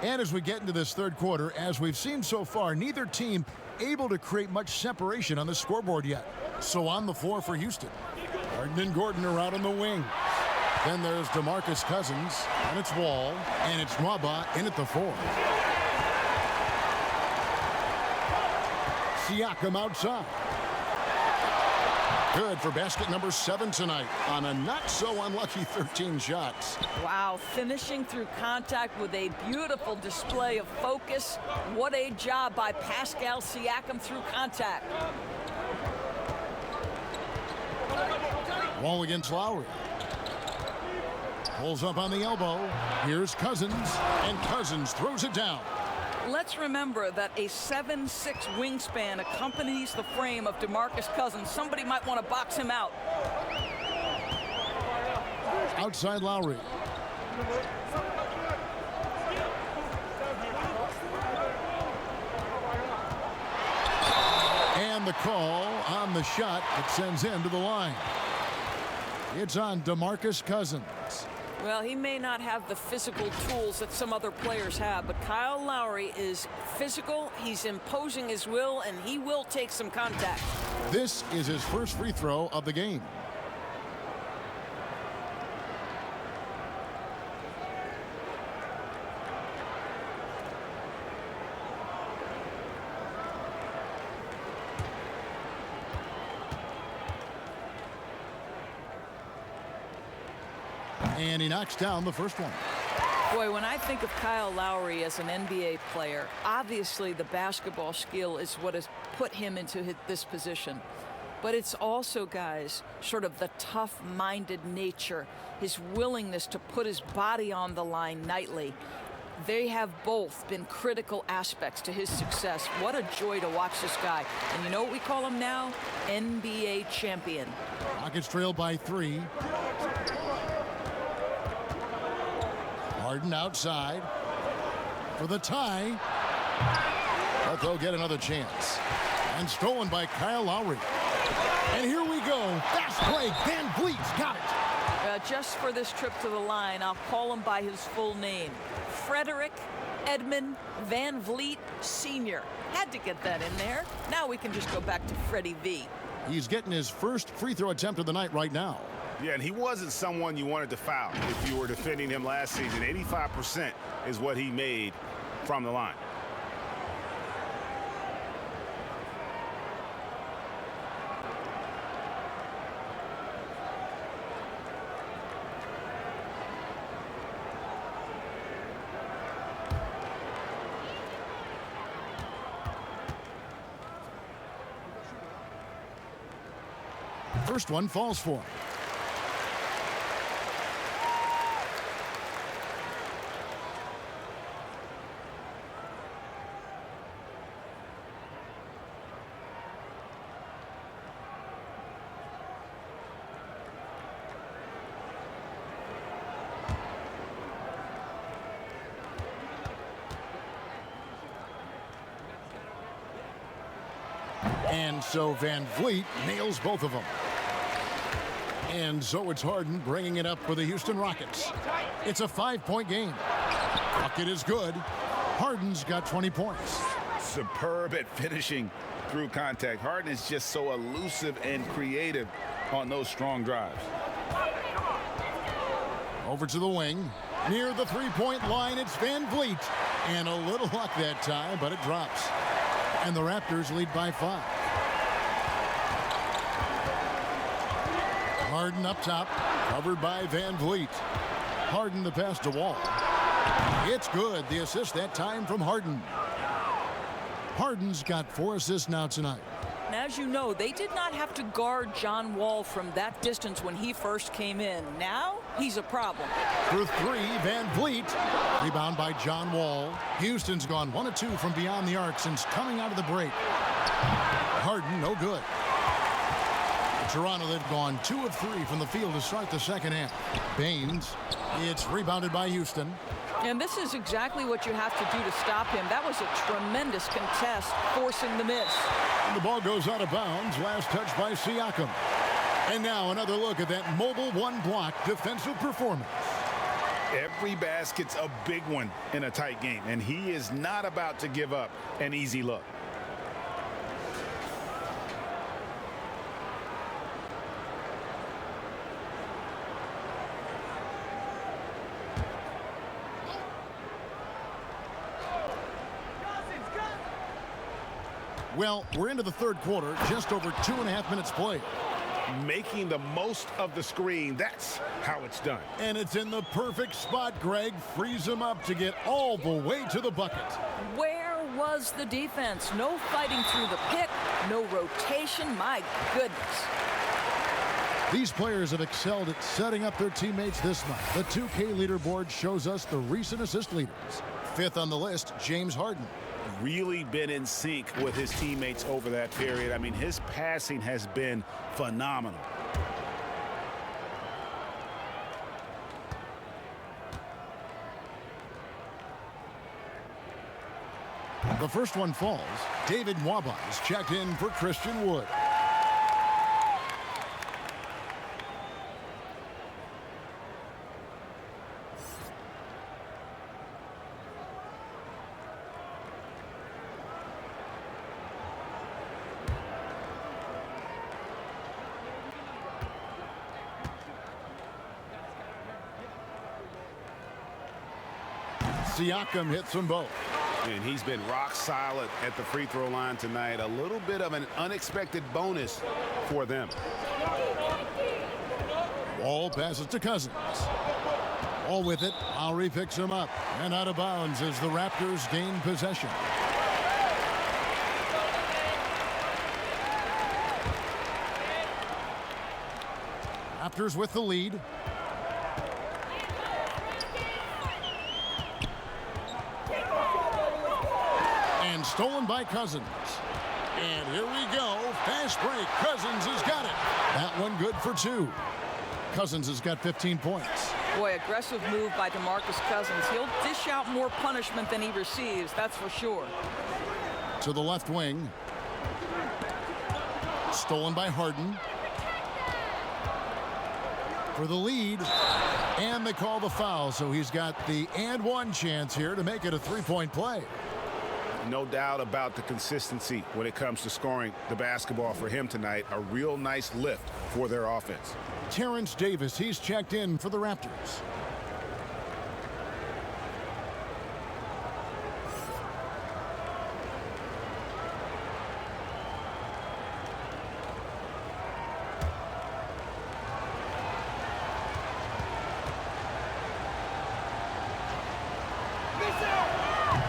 And as we get into this third quarter, as we've seen so far, neither team able to create much separation on the scoreboard yet. So on the floor for Houston. Harden and Gordon are out on the wing. Then there's DeMarcus Cousins, and it's Wall, and it's Nwaba in at the 4. Siakam outside. Good for basket number 7 tonight on a not-so-unlucky 13 shots. Wow, finishing through contact with a beautiful display of focus. What a job by Pascal Siakam through contact. Wall against Lowry. Pulls up on the elbow. Here's Cousins, and Cousins throws it down. Let's remember that a 7'6" wingspan accompanies the frame of DeMarcus Cousins. Somebody might want to box him out. Outside Lowry. And the call on the shot that sends him to the line. It's on DeMarcus Cousins. Well, he may not have the physical tools that some other players have, but Kyle Lowry is physical, he's imposing his will, and he will take some contact. This is his first free throw of the game. And he knocks down the first one. Boy, when I think of Kyle Lowry as an NBA player, obviously the basketball skill is what has put him into this position. But it's also, guys, sort of the tough-minded nature, his willingness to put his body on the line nightly. They have both been critical aspects to his success. What a joy to watch this guy. And you know what we call him now? NBA champion. Rockets trail by 3. Harden outside for the tie. But they'll get another chance. And stolen by Kyle Lowry. And here we go. Fast break. Van Vliet's got it. Just for this trip to the line, I'll call him by his full name. Frederick Edmund Van Vliet Sr. Had to get that in there. Now we can just go back to Freddie V. He's getting his first free throw attempt of the night right now. Yeah, and he wasn't someone you wanted to foul if you were defending him last season. 85% is what he made from the line. First one falls for him. And so Van Vliet nails both of them. And so it's Harden bringing it up for the Houston Rockets. It's a 5-point game. Bucket is good. Harden's got 20 points. Superb at finishing through contact. Harden is just so elusive and creative on those strong drives. Over to the wing. Near the three-point line, it's Van Vliet. And a little luck that time, but it drops. And the Raptors lead by 5. Harden up top, covered by Van Vliet. Harden the pass to Wall. It's good. The assist that time from Harden. Harden's got 4 assists now tonight. And as you know, they did not have to guard John Wall from that distance when he first came in. Now, he's a problem. For 3, Van Vliet. Rebound by John Wall. Houston's gone 1 of 2 from beyond the arc since coming out of the break. Harden, no good. Toronto, they've gone 2 of 3 from the field to start the second half. Baines, it's rebounded by Houston. And this is exactly what you have to do to stop him. That was a tremendous contest, forcing the miss. And the ball goes out of bounds. Last touch by Siakam. And now another look at that mobile one-block defensive performance. Every basket's a big one in a tight game, and he is not about to give up an easy look. Well, we're into the third quarter, just over 2.5 minutes played. Making the most of the screen, that's how it's done. And it's in the perfect spot, Greg. Frees him up to get all the way to the bucket. Where was the defense? No fighting through the pick, no rotation. My goodness. These players have excelled at setting up their teammates this month. The 2K leaderboard shows us the recent assist leaders. 5th on the list, James Harden. Really been in sync with his teammates over that period. I mean, his passing has been phenomenal. The first one falls. David Nwaba is checked in for Christian Wood. Siakam hits them both. And he's been rock solid at the free throw line tonight. A little bit of an unexpected bonus for them. Wall passes to Cousins. Wall with it. Lowry picks him up. And out of bounds as the Raptors gain possession. Raptors with the lead. And stolen by Cousins. And here we go. Fast break. Cousins has got it. That one good for 2. Cousins has got 15 points. Boy, aggressive move by DeMarcus Cousins. He'll dish out more punishment than he receives, that's for sure. To the left wing. Stolen by Harden. For the lead. And they call the foul, so he's got the and one chance here to make it a 3-point play. No doubt about the consistency when it comes to scoring the basketball for him tonight. A real nice lift for their offense. Terrence Davis, he's checked in for the Raptors.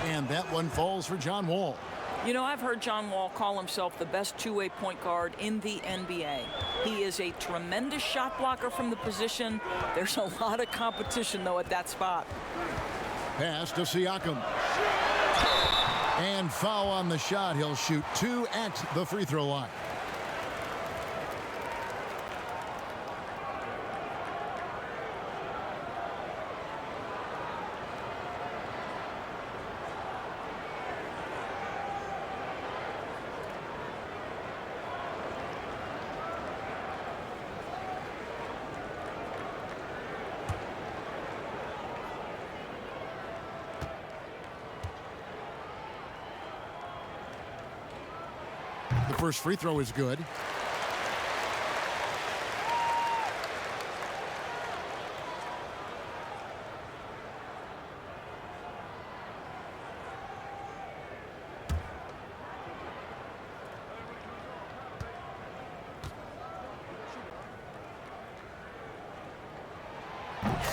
And that one falls for John Wall. You know, I've heard John Wall call himself the best two-way point guard in the NBA. He is a tremendous shot blocker from the position. There's a lot of competition, though, at that spot. Pass to Siakam. And foul on the shot. He'll shoot 2 at the free throw line. The first free throw is good.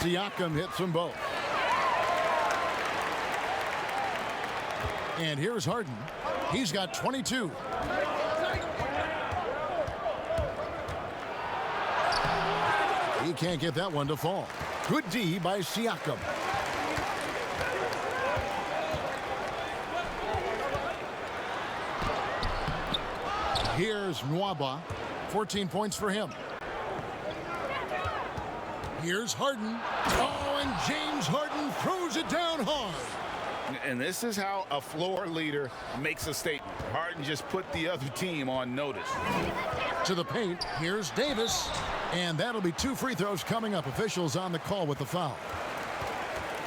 Siakam hits them both. And here's Harden. He's got 22. He can't get that one to fall. Good D by Siakam. Here's Nwaba. 14 points for him. Here's Harden. Oh, and James Harden throws it down hard. And this is how a floor leader makes a statement. Harden just put the other team on notice. To the paint, here's Davis. And that'll be 2 free throws coming up. Officials on the call with the foul.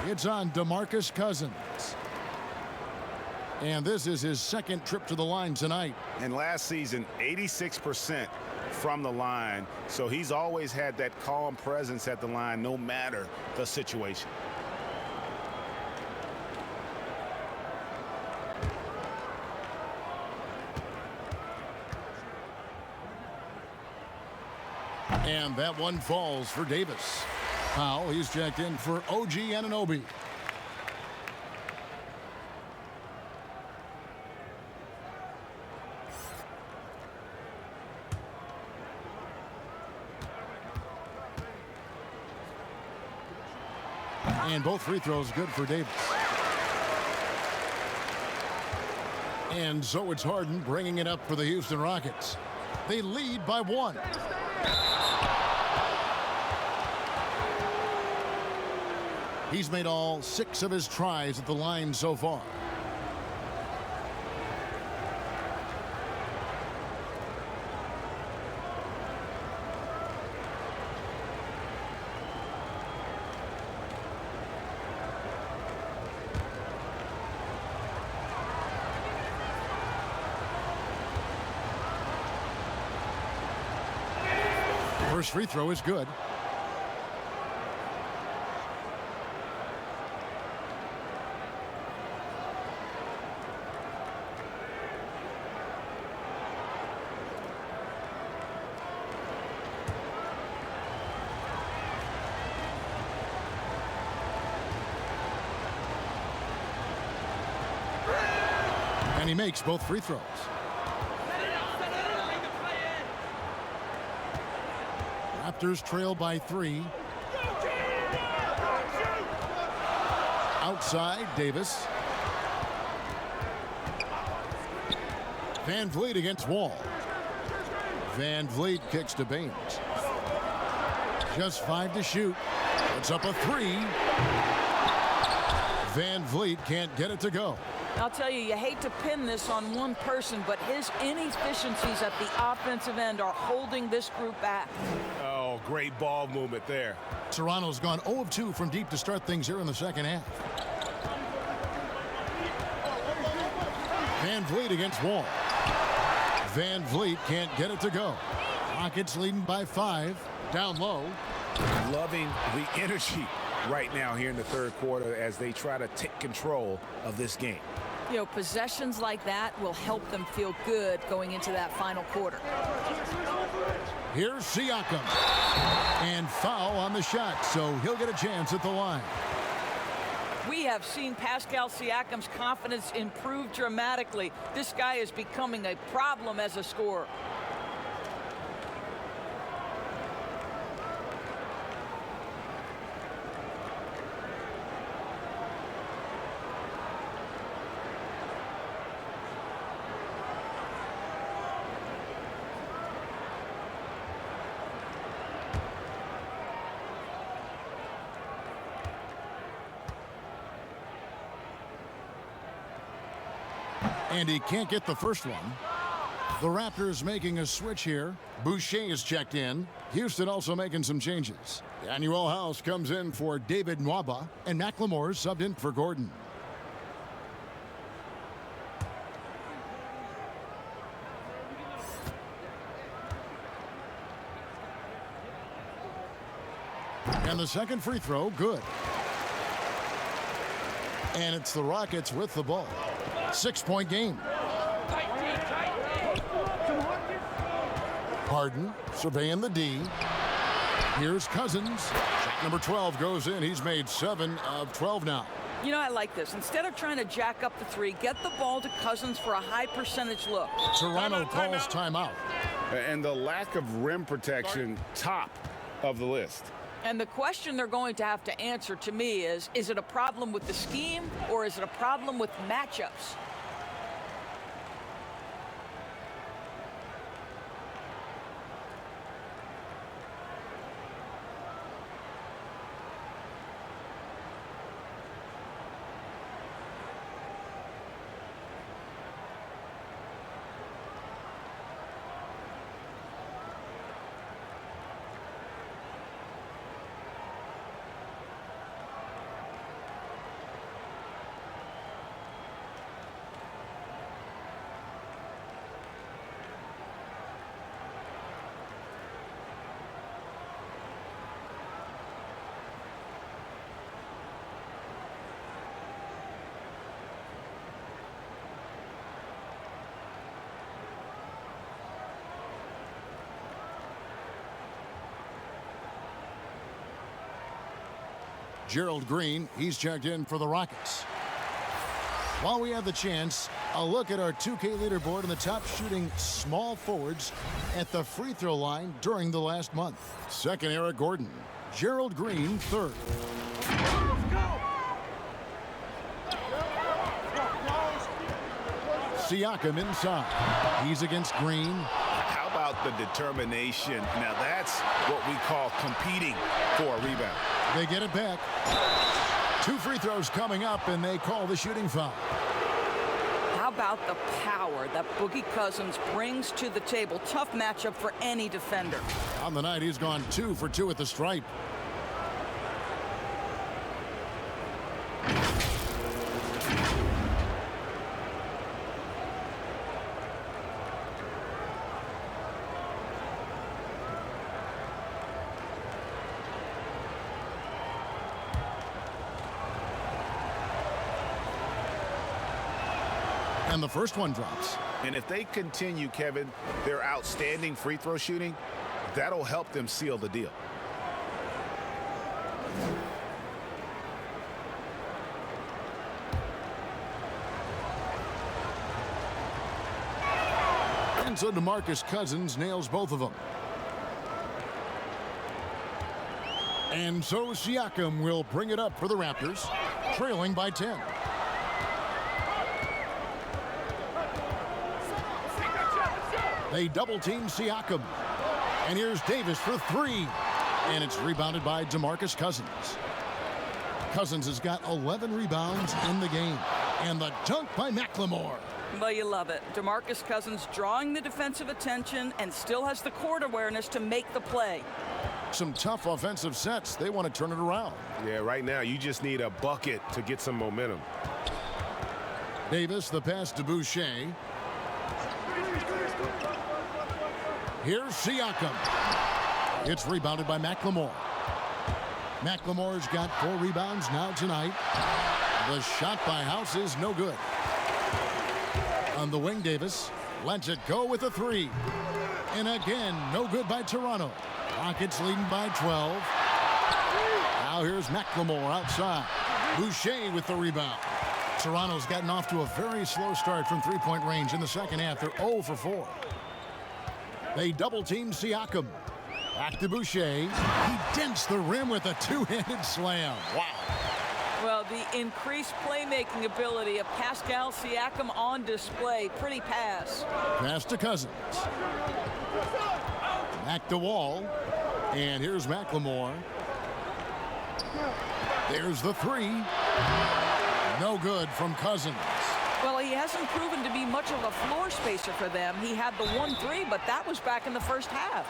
It's on DeMarcus Cousins. And this is his second trip to the line tonight. And last season, 86% from the line. So he's always had that calm presence at the line no matter the situation. And that one falls for Davis. Powell, he's checked in for OG Anunoby. And both free throws good for Davis. And so it's Harden bringing it up for the Houston Rockets. They lead by 1. He's made all 6 of his tries at the line so far. First free throw is good. And he makes both free throws. Raptors trail by 3. Outside, Davis. Van Vliet against Wall. Van Vliet kicks to Baines. Just 5 to shoot. It's up a 3. Van Vliet can't get it to go. I'll tell you, you hate to pin this on one person, but his inefficiencies at the offensive end are holding this group back. Oh, great ball movement there. Toronto's gone 0 of 2 from deep to start things here in the second half. Van Vliet against Wall. Van Vliet can't get it to go. Rockets leading by 5. Down low. Loving the energy right now here in the third quarter as they try to take control of this game. You know, possessions like that will help them feel good going into that final quarter. Here's Siakam. And foul on the shot, so he'll get a chance at the line. We We have seen Pascal Siakam's confidence improve dramatically. This guy is becoming a problem as a scorer. And he can't get the first one. The Raptors making a switch here. Boucher is checked in. Houston also making some changes. Daniel House comes in for David Nwaba, and McLemore subbed in for Gordon. And the second free throw, good. And it's the Rockets with the ball. 6-point game. Harden surveying the D. Here's Cousins. Shot number 12 goes in. He's made 7 of 12 now. You know, I like this. Instead of trying to jack up the three, get the ball to Cousins for a high percentage look. Toronto calls timeout. And the lack of rim protection, top of the list. And the question they're going to have to answer to me is it a problem with the scheme or is it a problem with matchups? Gerald Green, he's checked in for the Rockets. While we have the chance, a look at our 2K leaderboard and the top shooting small forwards at the free throw line during the last month. Second, Eric Gordon. Gerald Green, third. Siakam inside. He's against Green. How about the determination? Now that's what we call competing for a rebound. They get it back. 2 free throws coming up, and they call the shooting foul. How about the power that Boogie Cousins brings to the table? Tough matchup for any defender. On the night, he's gone 2 for 2 at the stripe. And the first one drops. And if they continue, Kevin, their outstanding free throw shooting, that'll help them seal the deal. And so DeMarcus Cousins nails both of them. And so Siakam will bring it up for the Raptors, trailing by 10. They double-team Siakam. And here's Davis for 3. And it's rebounded by DeMarcus Cousins. Cousins has got 11 rebounds in the game. And the dunk by McLemore. Well, you love it. DeMarcus Cousins drawing the defensive attention and still has the court awareness to make the play. Some tough offensive sets. They want to turn it around. Yeah, right now you just need a bucket to get some momentum. Davis, the pass to Boucher. Here's Siakam. It's rebounded by McLemore. McLemore's got 4 rebounds now tonight. The shot by House is no good. On the wing, Davis lets it go with a 3. And again, no good by Toronto. Rockets leading by 12. Now here's McLemore outside. Boucher with the rebound. Toronto's gotten off to a very slow start from three-point range in the second half. They're 0 for 4. They double-team Siakam. Back to Boucher. He dents the rim with a two-handed slam. Wow. Well, the increased playmaking ability of Pascal Siakam on display. Pretty pass. Pass to Cousins. Back to Wall. And here's McLemore. There's the three. No good from Cousins. Well, he hasn't proven to be much of a floor spacer for them. He had the 1-3, but that was back in the first half.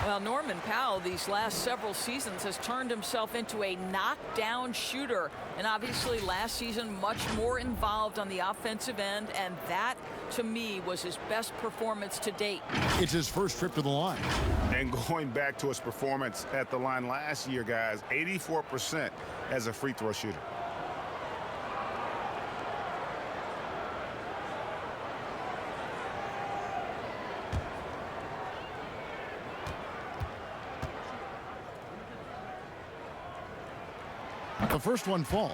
Well, Norman Powell, these last several seasons, has turned himself into a knockdown shooter. And obviously last season, much more involved on the offensive end. And that, to me, was his best performance to date. It's his first trip to the line. And going back to his performance at the line last year, guys, 84% as a free throw shooter. The first one falls.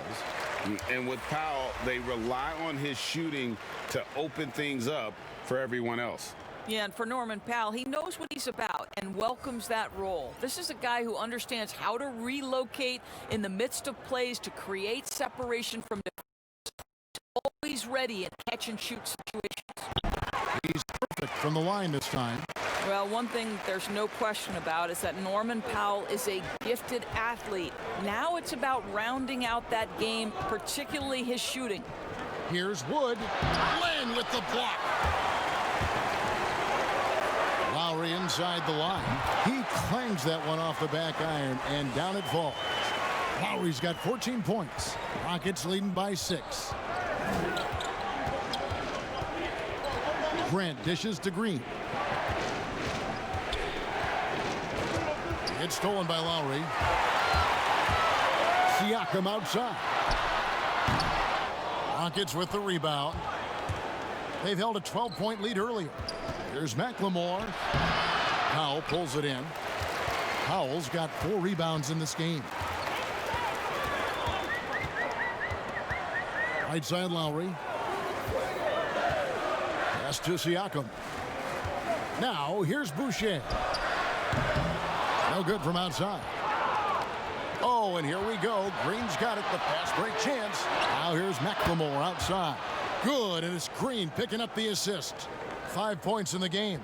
And with Powell, they rely on his shooting to open things up for everyone else. Yeah, and for Norman Powell, he knows what he's about and welcomes that role. This is a guy who understands how to relocate in the midst of plays to create separation from defenders. Always ready in catch-and-shoot situations. He's perfect from the line this time. Well, one thing there's no question about is that Norman Powell is a gifted athlete. Now it's about rounding out that game, particularly his shooting. Here's Wood. Lynn with the block. Lowry inside the line. He clangs that one off the back iron, and down it falls. Lowry's got 14 points. Rockets leading by 6. Grant dishes to Green. It's stolen by Lowry. Siakam outside. Rockets with the rebound. They've held a 12-point lead earlier. Here's McLemore. Powell pulls it in. Powell's got 4 rebounds in this game. Right side Lowry. Pass to Siakam. Now here's Boucher. No good from outside. Oh, and here we go. Green's got it. The fast break chance. Now here's McLemore outside. Good, and it's Green picking up the assist. 5 points in the game.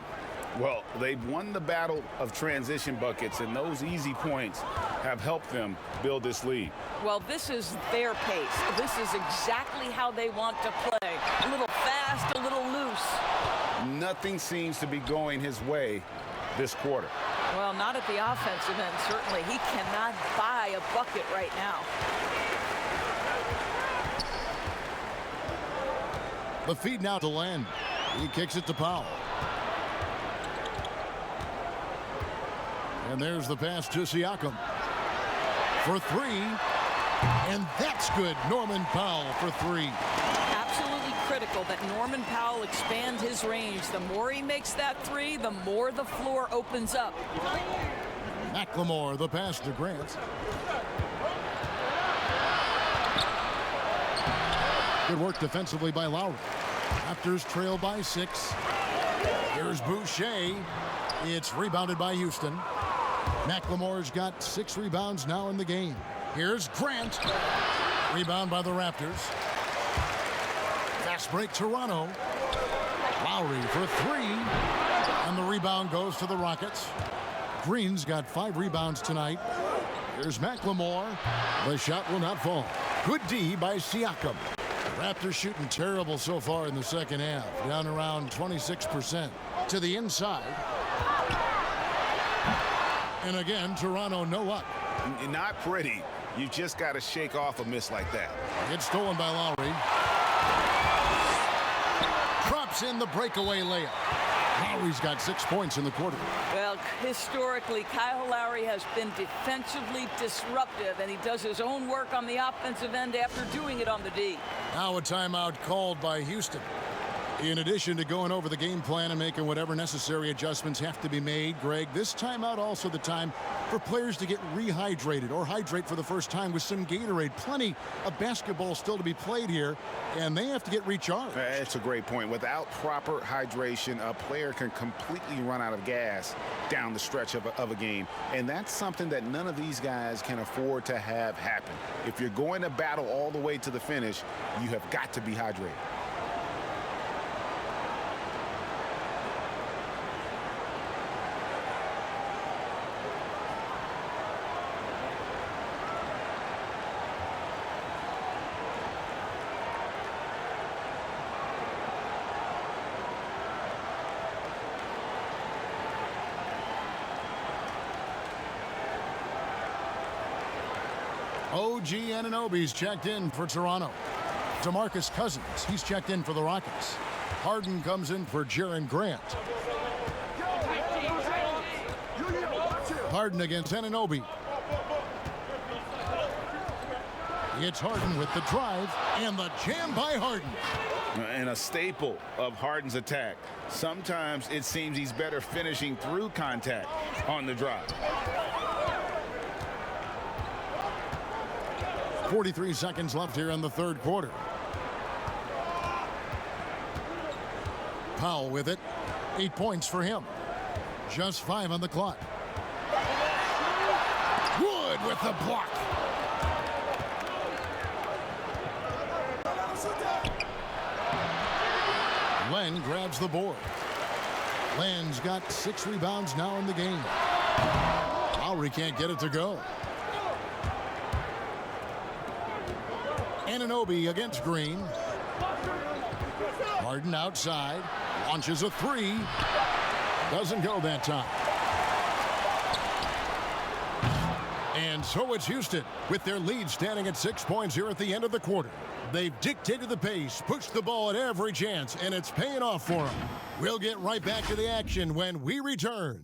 Well, they've won the battle of transition buckets, and those easy points have helped them build this lead. Well, this is their pace. This is exactly how they want to play. A little fast, a little loose. Nothing seems to be going his way this quarter. Well, not at the offensive end, certainly. He cannot buy a bucket right now. The feed now to Len. He kicks it to Powell. And there's the pass to Siakam. For 3. And that's good. Norman Powell for 3. Absolutely critical that Norman Powell expand his range. The more he makes that 3, the more the floor opens up. McLemore, the pass to Grant. Good work defensively by Lowry. Raptors trail by 6. Here's Boucher. It's rebounded by Houston. McLemore's got 6 rebounds now in the game. Here's Grant. Rebound by the Raptors. Fast break Toronto. Lowry for 3. And the rebound goes to the Rockets. Green's got 5 rebounds tonight. Here's McLemore. The shot will not fall. Good D by Siakam. Raptors shooting terrible so far in the second half. Down around 26%. To the inside. And again, Toronto no luck. Not pretty. You just got to shake off a miss like that. It's stolen by Lowry. Drops in the breakaway layup. Lowry's got 6 points in the quarter. Well, historically, Kyle Lowry has been defensively disruptive, and he does his own work on the offensive end after doing it on the D. Now a timeout called by Houston. In addition to going over the game plan and making whatever necessary adjustments have to be made, Greg, this timeout also the time for players to get rehydrated or hydrate for the first time with some Gatorade. Plenty of basketball still to be played here, and they have to get recharged. That's a great point. Without proper hydration, a player can completely run out of gas down the stretch of a game, and that's something that none of these guys can afford to have happen. If you're going to battle all the way to the finish, you have got to be hydrated. OG Anunoby's checked in for Toronto. DeMarcus Cousins, he's checked in for the Rockets. Harden comes in for Jaren Grant. Harden against Anunoby. It's Harden with the drive and the jam by Harden. And a staple of Harden's attack. Sometimes it seems he's better finishing through contact on the drive. 43 seconds left here in the third quarter. Powell with it. 8 points for him. Just 5 on the clock. Wood with the block. Len grabs the board. Len's got 6 rebounds now in the game. Lowry can't get it to go. Anunoby against Green. Harden outside. Launches a 3. Doesn't go that time. And so it's Houston with their lead standing at 6 points here at the end of the quarter. They've dictated the pace, pushed the ball at every chance, and it's paying off for them. We'll get right back to the action when we return.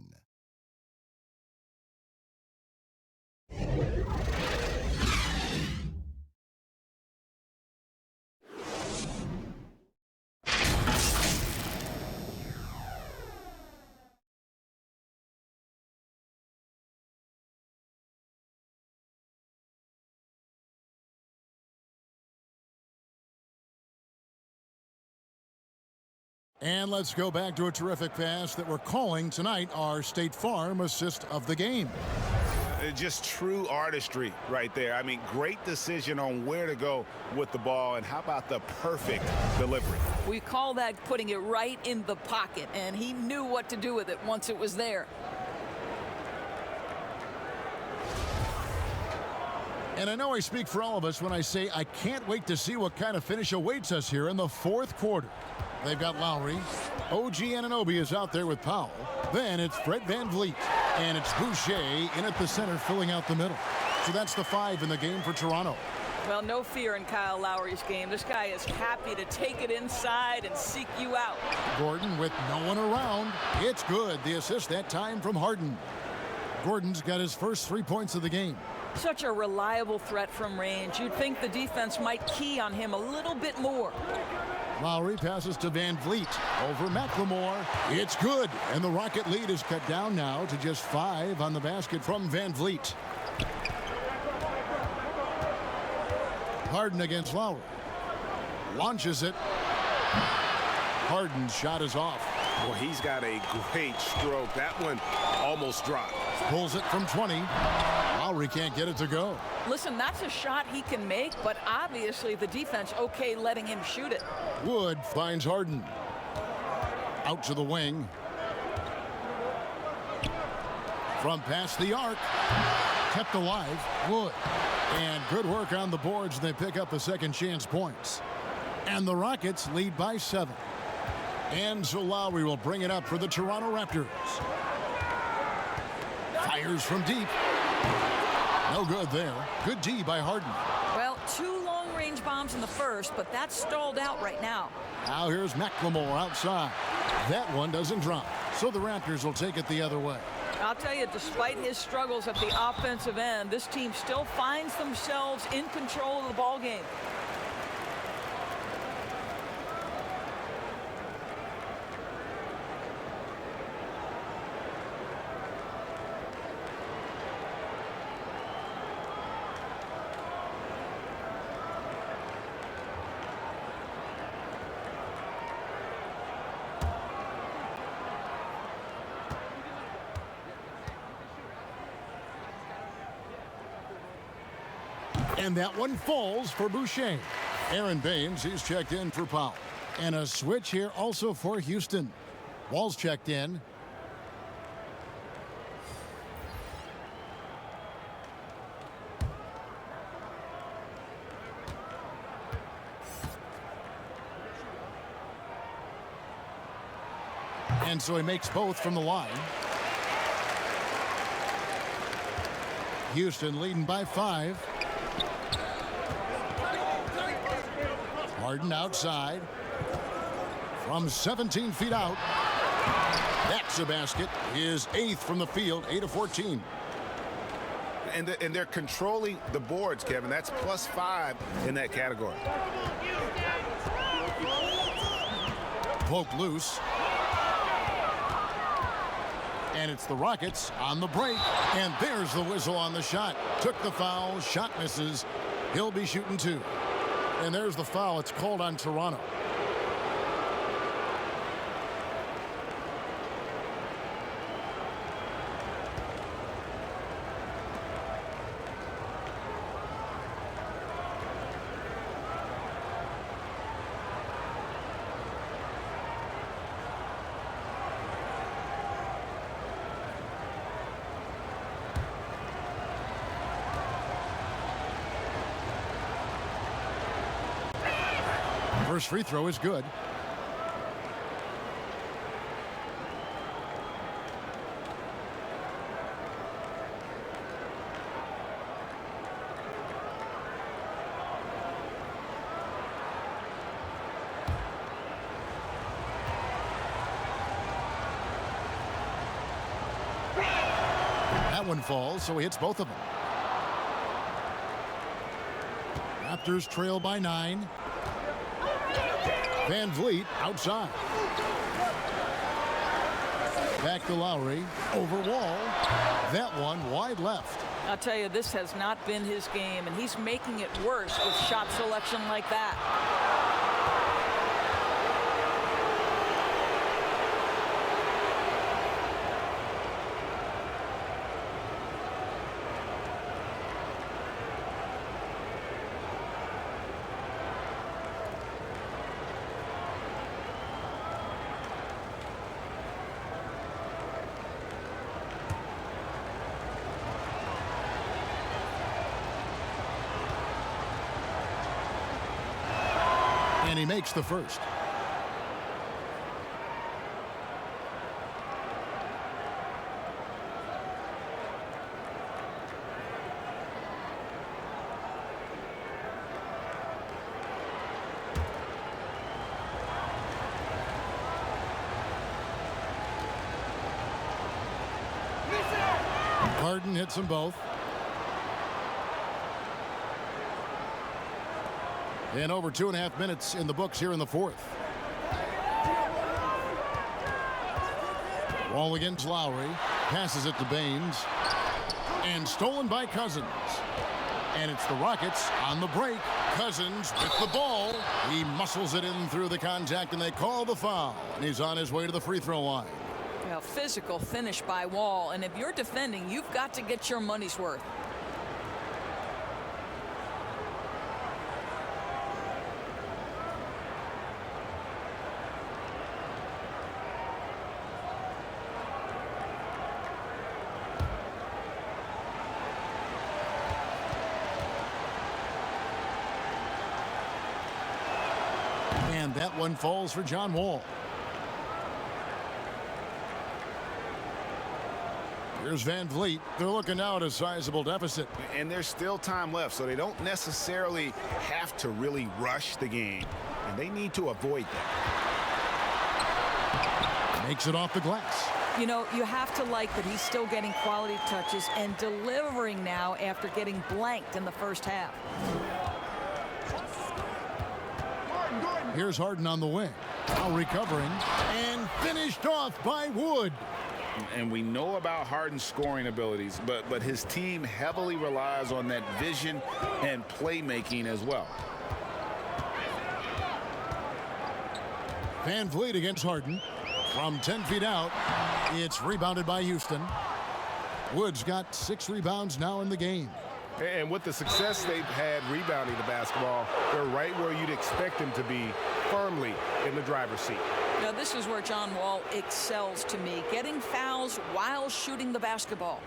And let's go back to a terrific pass that we're calling tonight our State Farm assist of the game. Just true artistry right there. I mean, great decision on where to go with the ball, and how about the perfect delivery? We call that putting it right in the pocket, and he knew what to do with it once it was there. And I know I speak for all of us when I say I can't wait to see what kind of finish awaits us here in the fourth quarter. They've got Lowry. OG Anunoby is out there with Powell. Then it's Fred VanVleet. And it's Boucher in at the center filling out the middle. So that's the 5 in the game for Toronto. Well, no fear in Kyle Lowry's game. This guy is happy to take it inside and seek you out. Gordon with no one around. It's good. The assist that time from Harden. Gordon's got his first 3 points of the game. Such a reliable threat from range. You'd think the defense might key on him a little bit more. Lowry passes to VanVleet over McLemore. It's good, and the Rocket lead is cut down now to just 5 on the basket from VanVleet. Harden against Lowry. Launches it. Harden's shot is off. Well, he's got a great stroke. That one almost dropped. Pulls it from 20. Lowry can't get it to go. Listen, that's a shot he can make, but obviously the defense okay letting him shoot it. Wood finds Harden. Out to the wing. From past the arc. Kept alive. Wood. And good work on the boards. They pick up the second chance points. And the Rockets lead by 7. And so Lowry will bring it up for the Toronto Raptors. Fires from deep. No good there. Good D by Harden. Well, 2 long-range bombs in the first, but that's stalled out right now. Now here's McLemore outside. That one doesn't drop. So the Raptors will take it the other way. I'll tell you, despite his struggles at the offensive end, this team still finds themselves in control of the ball game. And that one falls for Boucher. Aaron Baines, he's checked in for Powell. And a switch here also for Houston. Wall's checked in. And so he makes both from the line. Houston leading by 5. Harden outside. From 17 feet out. That's a basket. His 8th from the field, 8 of 14. And they're controlling the boards, Kevin. That's +5 in that category. Poke loose. And it's the Rockets on the break. And there's the whistle on the shot. Took the foul. Shot misses. He'll be shooting 2. And there's the foul. It's called on Toronto. First free throw is good. That one falls, so he hits both of them. Raptors trail by 9. Van Vliet outside. Back to Lowry. Over Wall. That one wide left. I'll tell you, this has not been his game, and he's making it worse with shot selection like that. And he makes the first. Harden hits them both. And over 2.5 minutes in the books here in the 4th. Wall against Lowry. Passes it to Baines. And stolen by Cousins. And it's the Rockets on the break. Cousins with the ball. He muscles it in through the contact, and they call the foul. And he's on his way to the free throw line. Well, physical finish by Wall. And if you're defending, you've got to get your money's worth. And that one falls for John Wall. Here's Van Vliet. They're looking now at a sizable deficit. And there's still time left, so they don't necessarily have to really rush the game. And they need to avoid that. Makes it off the glass. You know, you have to like that he's still getting quality touches and delivering now after getting blanked in the first half. Here's Harden on the wing. Now recovering and finished off by Wood. And we know about Harden's scoring abilities, but his team heavily relies on that vision and playmaking as well. Van Vliet against Harden. From 10 feet out, it's rebounded by Houston. Wood's got 6 rebounds now in the game. And with the success they've had rebounding the basketball, they're right where you'd expect them to be, firmly in the driver's seat. Now, this is where John Wall excels to me, getting fouls while shooting the basketball.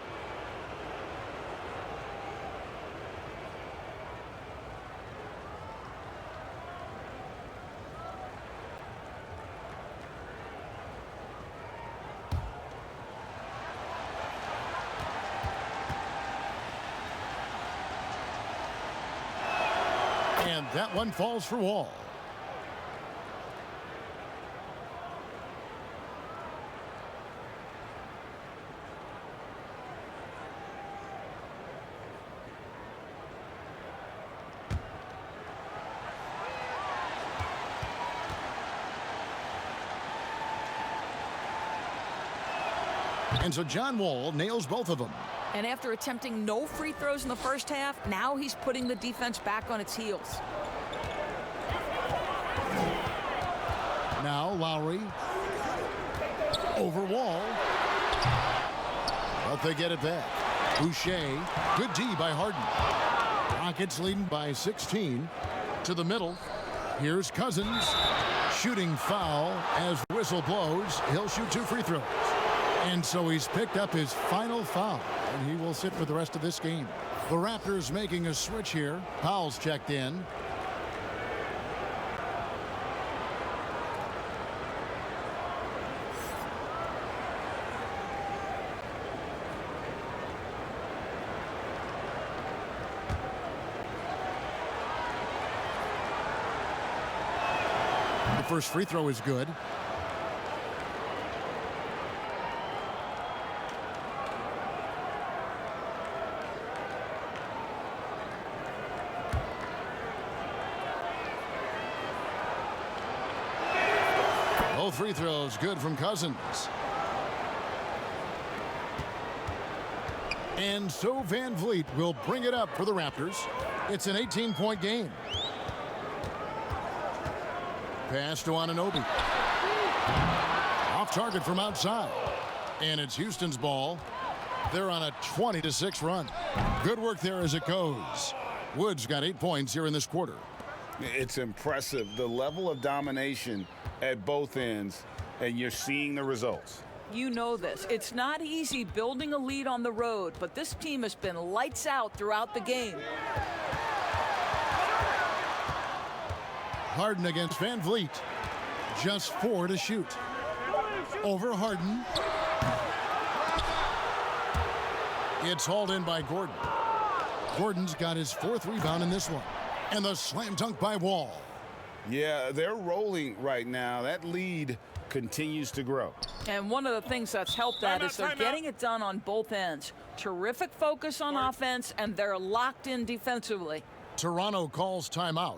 And that one falls for Wall. And so John Wall nails both of them. And after attempting no free throws in the first half, now he's putting the defense back on its heels. Now Lowry over Wall. But they get it back. Boucher, good D by Harden. Rockets leading by 16 to the middle. Here's Cousins. Shooting foul as the whistle blows. He'll shoot 2 free throws. And so he's picked up his final foul, and he will sit for the rest of this game. The Raptors making a switch here. Powell's checked in. The first free throw is good. Both free throws good from Cousins. And so Van Vliet will bring it up for the Raptors. It's an 18-point game. Pass to Anunoby. Off target from outside. And it's Houston's ball. They're on a 20-6 run. Good work there as it goes. Woods got 8 points here in this quarter. It's impressive, the level of domination at both ends, and you're seeing the results. You know this. It's not easy building a lead on the road, but this team has been lights out throughout the game. Harden against Van Vliet. Just 4 to shoot. Over Harden. It's hauled in by Gordon. Gordon's got his 4th rebound in this one. And the slam dunk by Wall. Yeah, they're rolling right now. That lead continues to grow. And one of the things that's helped that is they're getting it done on both ends. Terrific focus on offense, and they're locked in defensively. Toronto calls timeout.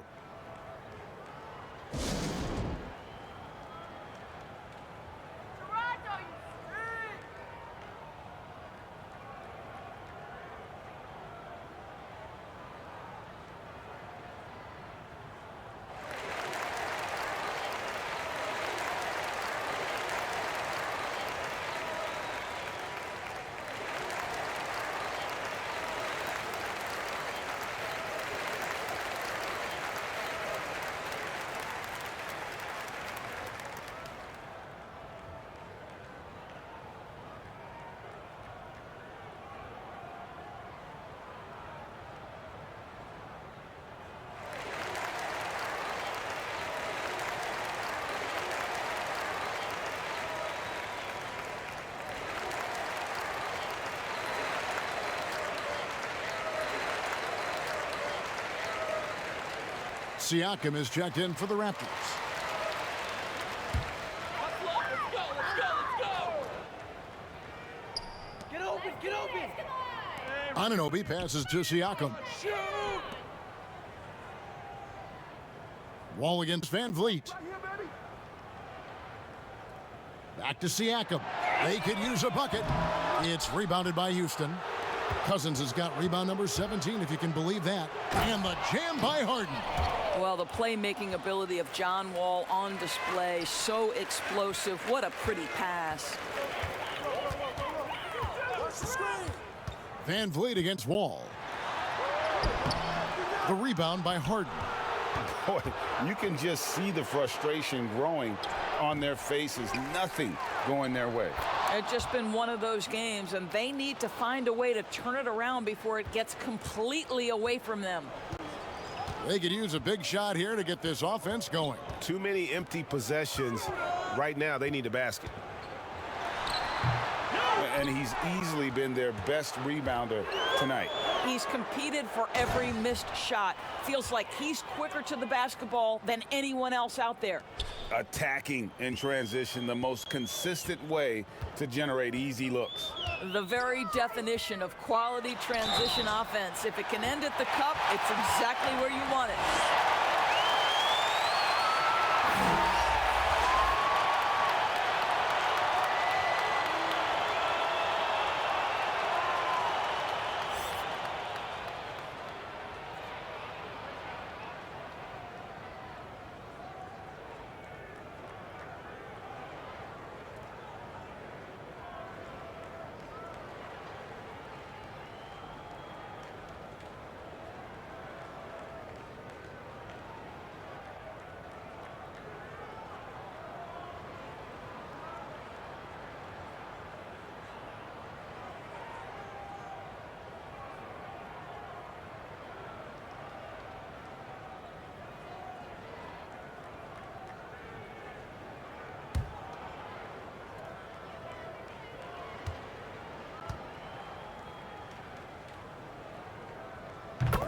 Siakam is checked in for the Raptors. Get open, get open. Anunoby passes to Siakam. Wall against Van Vliet. Back to Siakam. They could use a bucket. It's rebounded by Houston. Cousins has got rebound number 17, if you can believe that. And the jam by Harden. Well, the playmaking ability of John Wall on display. So explosive. What a pretty pass. Van Vliet against Wall. The rebound by Harden. Boy, you can just see the frustration growing on their faces. Nothing going their way. It's just been one of those games, and they need to find a way to turn it around before it gets completely away from them. They could use a big shot here to get this offense going. Too many empty possessions. Right now, they need a basket. And he's easily been their best rebounder tonight. He's competed for every missed shot. Feels like he's quicker to the basketball than anyone else out there. Attacking in transition, the most consistent way to generate easy looks. The very definition of quality transition offense. If it can end at the cup, it's exactly where you want it.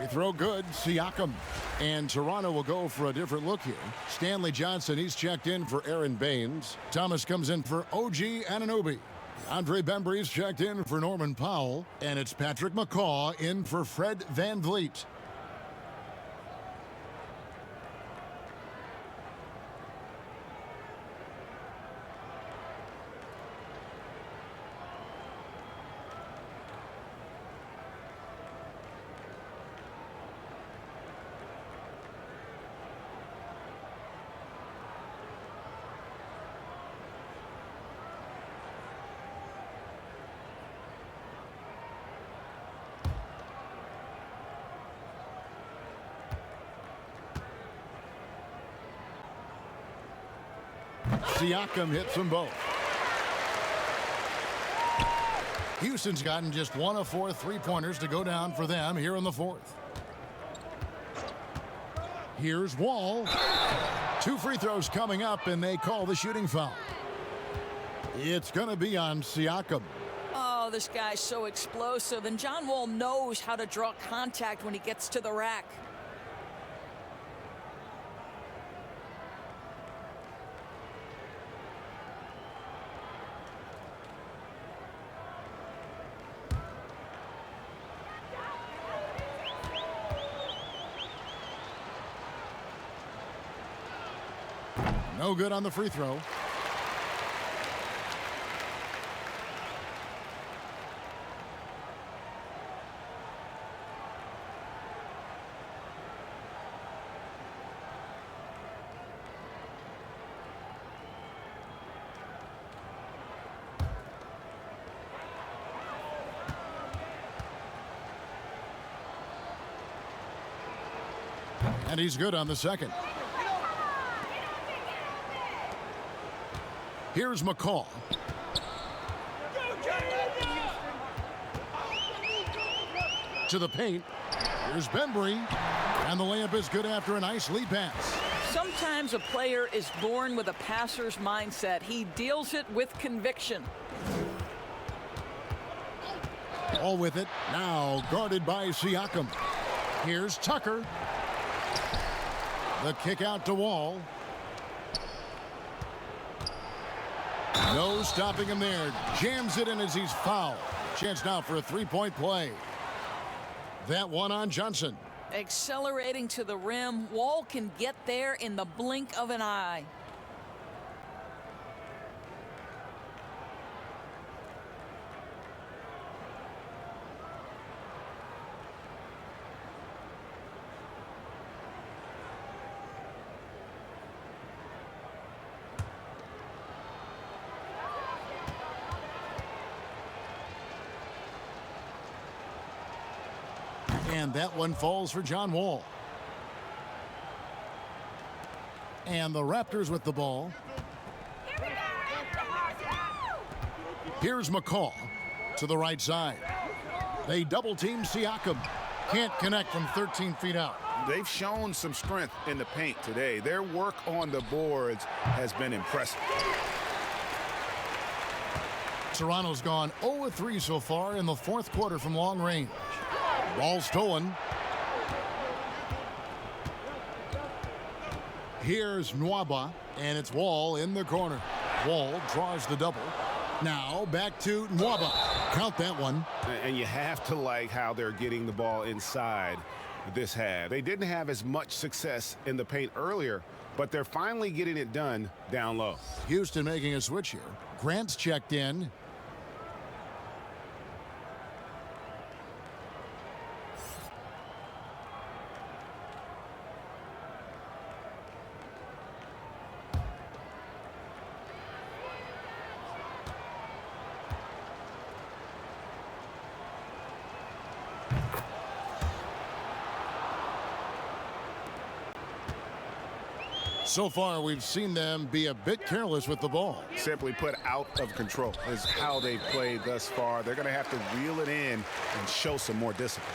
Free throw good, Siakam. And Toronto will go for a different look here. Stanley Johnson, he's checked in for Aaron Baines. Thomas comes in for OG Anunoby. Andre Bembry's checked in for Norman Powell. And it's Patrick McCaw in for Fred VanVleet. Siakam hits them both. Houston's gotten just 1 of 4 three-pointers to go down for them here in the fourth. Here's Wall. 2 free throws coming up, and they call the shooting foul. It's going to be on Siakam. Oh, this guy's so explosive, and John Wall knows how to draw contact when he gets to the rack. No good on the free throw. And he's good on the second. Here's McCaw. To the paint. Here's Bembry. And the layup is good after a nice lead pass. Sometimes a player is born with a passer's mindset. He deals it with conviction. All with it. Now guarded by Siakam. Here's Tucker. The kick out to Wall. No stopping him there. Jams it in as he's fouled. Chance now for a three-point play. That one on Johnson. Accelerating to the rim. Wall can get there in the blink of an eye. And that one falls for John Wall. And the Raptors with the ball. Here's McCaw to the right side. They double team Siakam. Can't connect from 13 feet out. They've shown some strength in the paint today. Their work on the boards has been impressive. Toronto's gone 0-3 so far in the fourth quarter from long range. Ball stolen. Here's Nwaba, and it's Wall in the corner. Wall draws the double. Now back to Nwaba. Count that one. And you have to like how they're getting the ball inside this half. They didn't have as much success in the paint earlier, but they're finally getting it done down low. Houston making a switch here. Grant's checked in. So far, we've seen them be a bit careless with the ball. Simply put, out of control is how they've played thus far. They're going to have to reel it in and show some more discipline.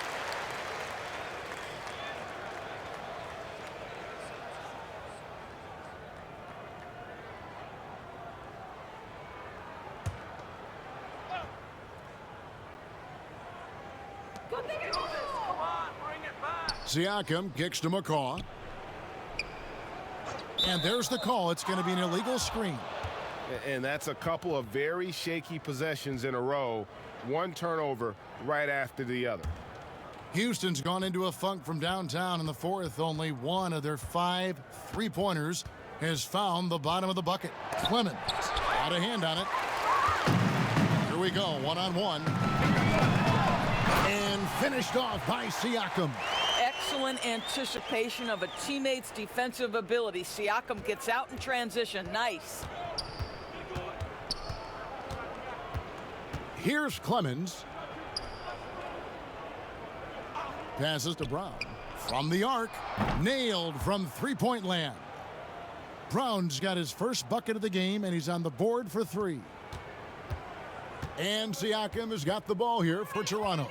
Siakam kicks to McCaw. And there's the call. It's going to be an illegal screen. And that's a couple of very shaky possessions in a row. One turnover right after the other. Houston's gone into a funk from downtown in the fourth. Only one of their 5 3-pointers has found the bottom of the bucket. Clemens out of hand on it. Here we go, one-on-one. And finished off by Siakam. Excellent anticipation of a teammate's defensive ability. Siakam gets out in transition. Nice. Here's Clemens. Passes to Brown. From the arc. Nailed from three-point land. Brown's got his first bucket of the game, and he's on the board for 3. And Siakam has got the ball here for Toronto.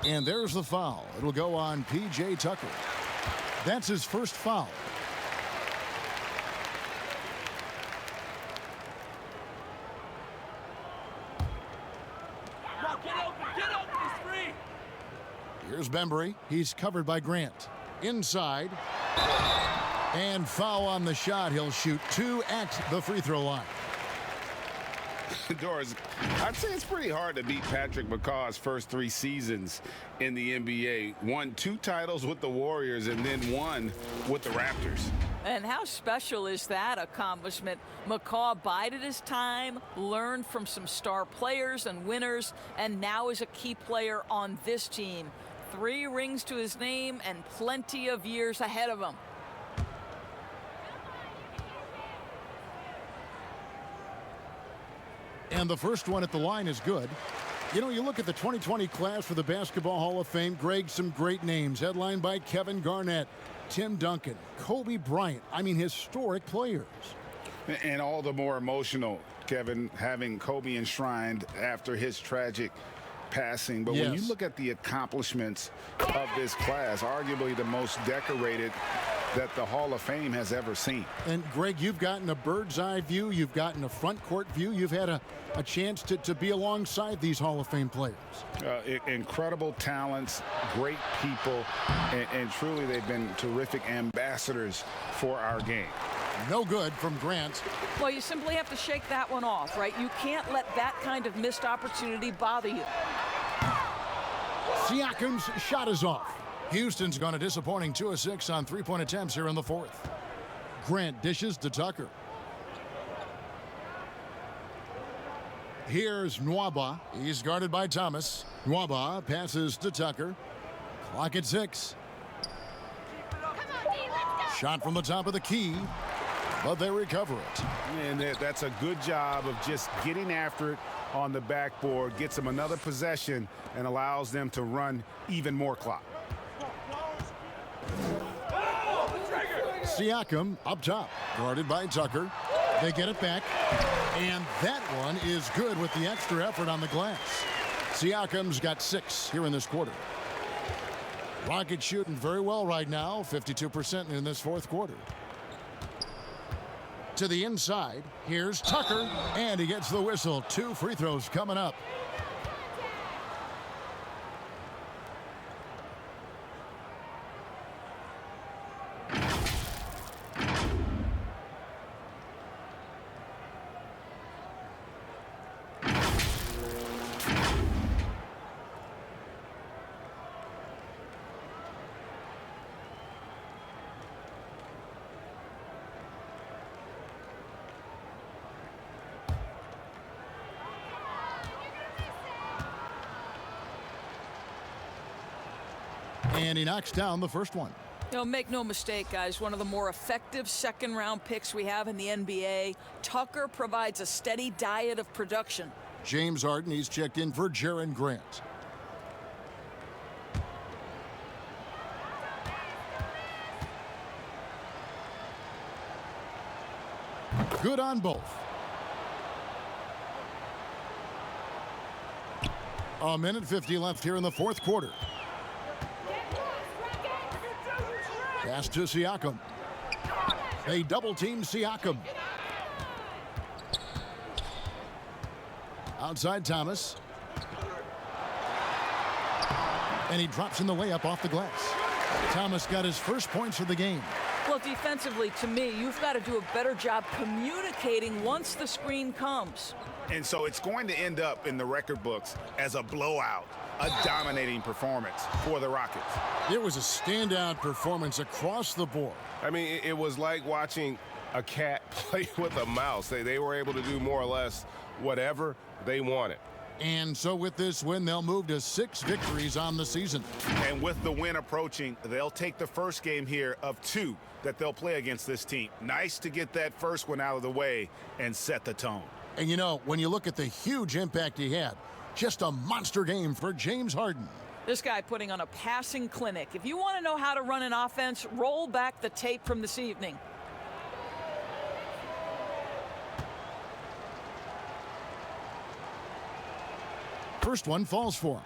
And there's the foul. It'll go on P.J. Tucker. That's his first foul. Get open, he's free. Here's Bembry. He's covered by Grant. Inside. And foul on the shot. He'll shoot 2 at the free throw line. Doris, I'd say it's pretty hard to beat Patrick McCaw's first 3 seasons in the NBA. Won 2 titles with the Warriors and then 1 with the Raptors. And how special is that accomplishment? McCaw bided his time, learned from some star players and winners, and now is a key player on this team. 3 rings to his name and plenty of years ahead of him. And the first one at the line is good. You know, you look at the 2020 class for the Basketball Hall of Fame, Greg, some great names, headlined by Kevin Garnett, Tim Duncan, Kobe Bryant. I mean, historic players. And all the more emotional, Kevin, having Kobe enshrined after his tragic passing. But when you look at the accomplishments of this class, arguably the most decorated that the Hall of Fame has ever seen. And Greg, you've gotten a bird's eye view. You've gotten a front court view. You've had a chance to be alongside these Hall of Fame players. Incredible talents, great people, and truly they've been terrific ambassadors for our game. No good from Grant. Well, you simply have to shake that one off, right? You can't let that kind of missed opportunity bother you. Siakam's shot is off. Houston's gone a disappointing 2 of 6 on 3-point attempts here in the fourth. Grant dishes to Tucker. Here's Nwaba. He's guarded by Thomas. Nwaba passes to Tucker. Clock at 6. Shot from the top of the key. but they recover it. And that's a good job of just getting after it on the backboard, gets them another possession, and allows them to run even more clock. Siakam up top, guarded by Tucker. They get it back, and that one is good with the extra effort on the glass. Siakam's got 6 here in this quarter. Rockets shooting very well right now, 52% in this fourth quarter. To the inside, here's Tucker, and he gets the whistle. 2 free throws coming up. And he knocks down the first one. You know, make no mistake, guys, one of the more effective second-round picks we have in the NBA. Tucker provides a steady diet of production. James Harden, he's checked in for Jaren Grant. Good on both. A minute 50 left here in the fourth quarter. Pass to Siakam. They double-team Siakam. Outside Thomas. And he drops in the layup off the glass. Thomas got his first points of the game. Well, defensively, to me, you've got to do a better job communicating once the screen comes. And so it's going to end up in the record books as a blowout, a dominating performance for the Rockets. It was a standout performance across the board. I mean, it was like watching a cat play with a mouse. They were able to do more or less whatever they wanted. And so with this win, they'll move to 6 victories on the season. And with the win approaching, they'll take the first game here of 2 that they'll play against this team. Nice to get that first one out of the way and set the tone. And you know, when you look at the huge impact he had, just a monster game for James Harden. This guy putting on a passing clinic. If you want to know how to run an offense, roll back the tape from this evening. First one falls for him.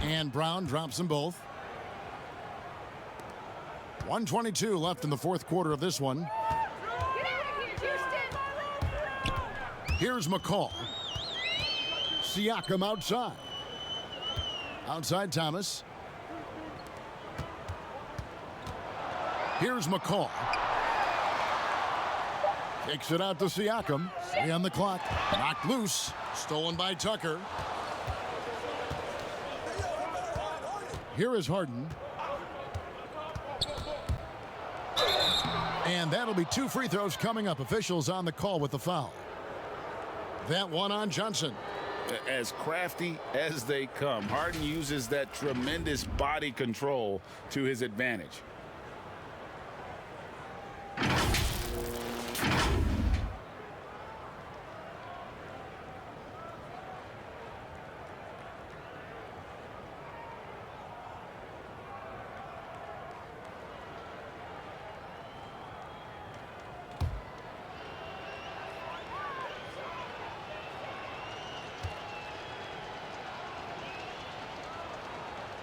And Brown drops them both. 1:22 left in the fourth quarter of this one. Here's McCall. Siakam outside. Outside Thomas. Here's McCall. Kicks it out to Siakam. 3 on the clock. Knocked loose. Stolen by Tucker. Here is Harden. And that'll be 2 free throws coming up. Officials on the call with the foul. That one on Johnson. As crafty as they come, Harden uses that tremendous body control to his advantage.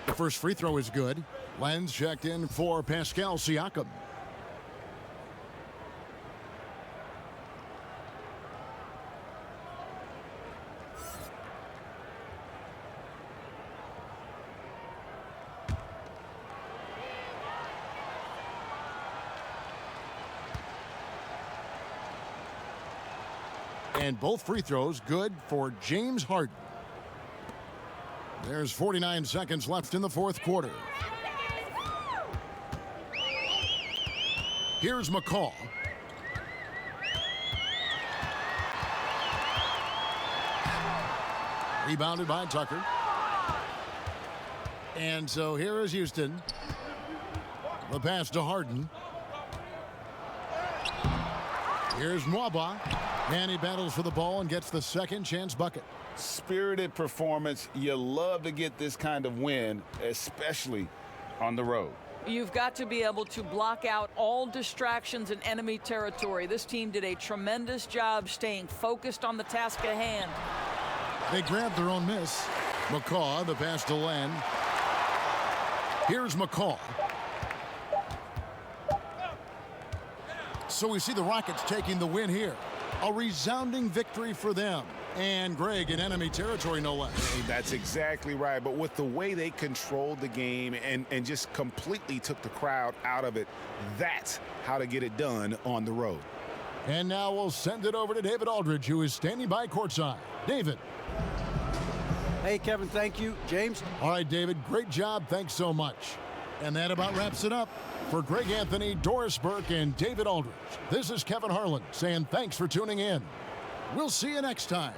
The first free throw is good. Lenz checked in for Pascal Siakam. And both free throws good for James Harden. There's 49 seconds left in the fourth quarter. Here's McCall. Rebounded by Tucker. And so here is Houston. The pass to Harden. Here's Nwaba. And he battles for the ball and gets the second chance bucket. Spirited performance. You love to get this kind of win, especially on the road. You've got to be able to block out all distractions in enemy territory. This team did a tremendous job staying focused on the task at hand. They grabbed their own miss. McCaw, the pass to Len. Here's McCall. So we see the Rockets taking the win here. A resounding victory for them. And Greg in enemy territory, no less. Hey, that's exactly right. But with the way they controlled the game and just completely took the crowd out of it, that's how to get it done on the road. And now we'll send it over to David Aldridge, who is standing by courtside. David. Hey, Kevin, thank you. James? All right, David, great job. Thanks so much. And that about wraps it up. For Greg Anthony, Doris Burke, and David Aldridge, this is Kevin Harlan saying thanks for tuning in. We'll see you next time.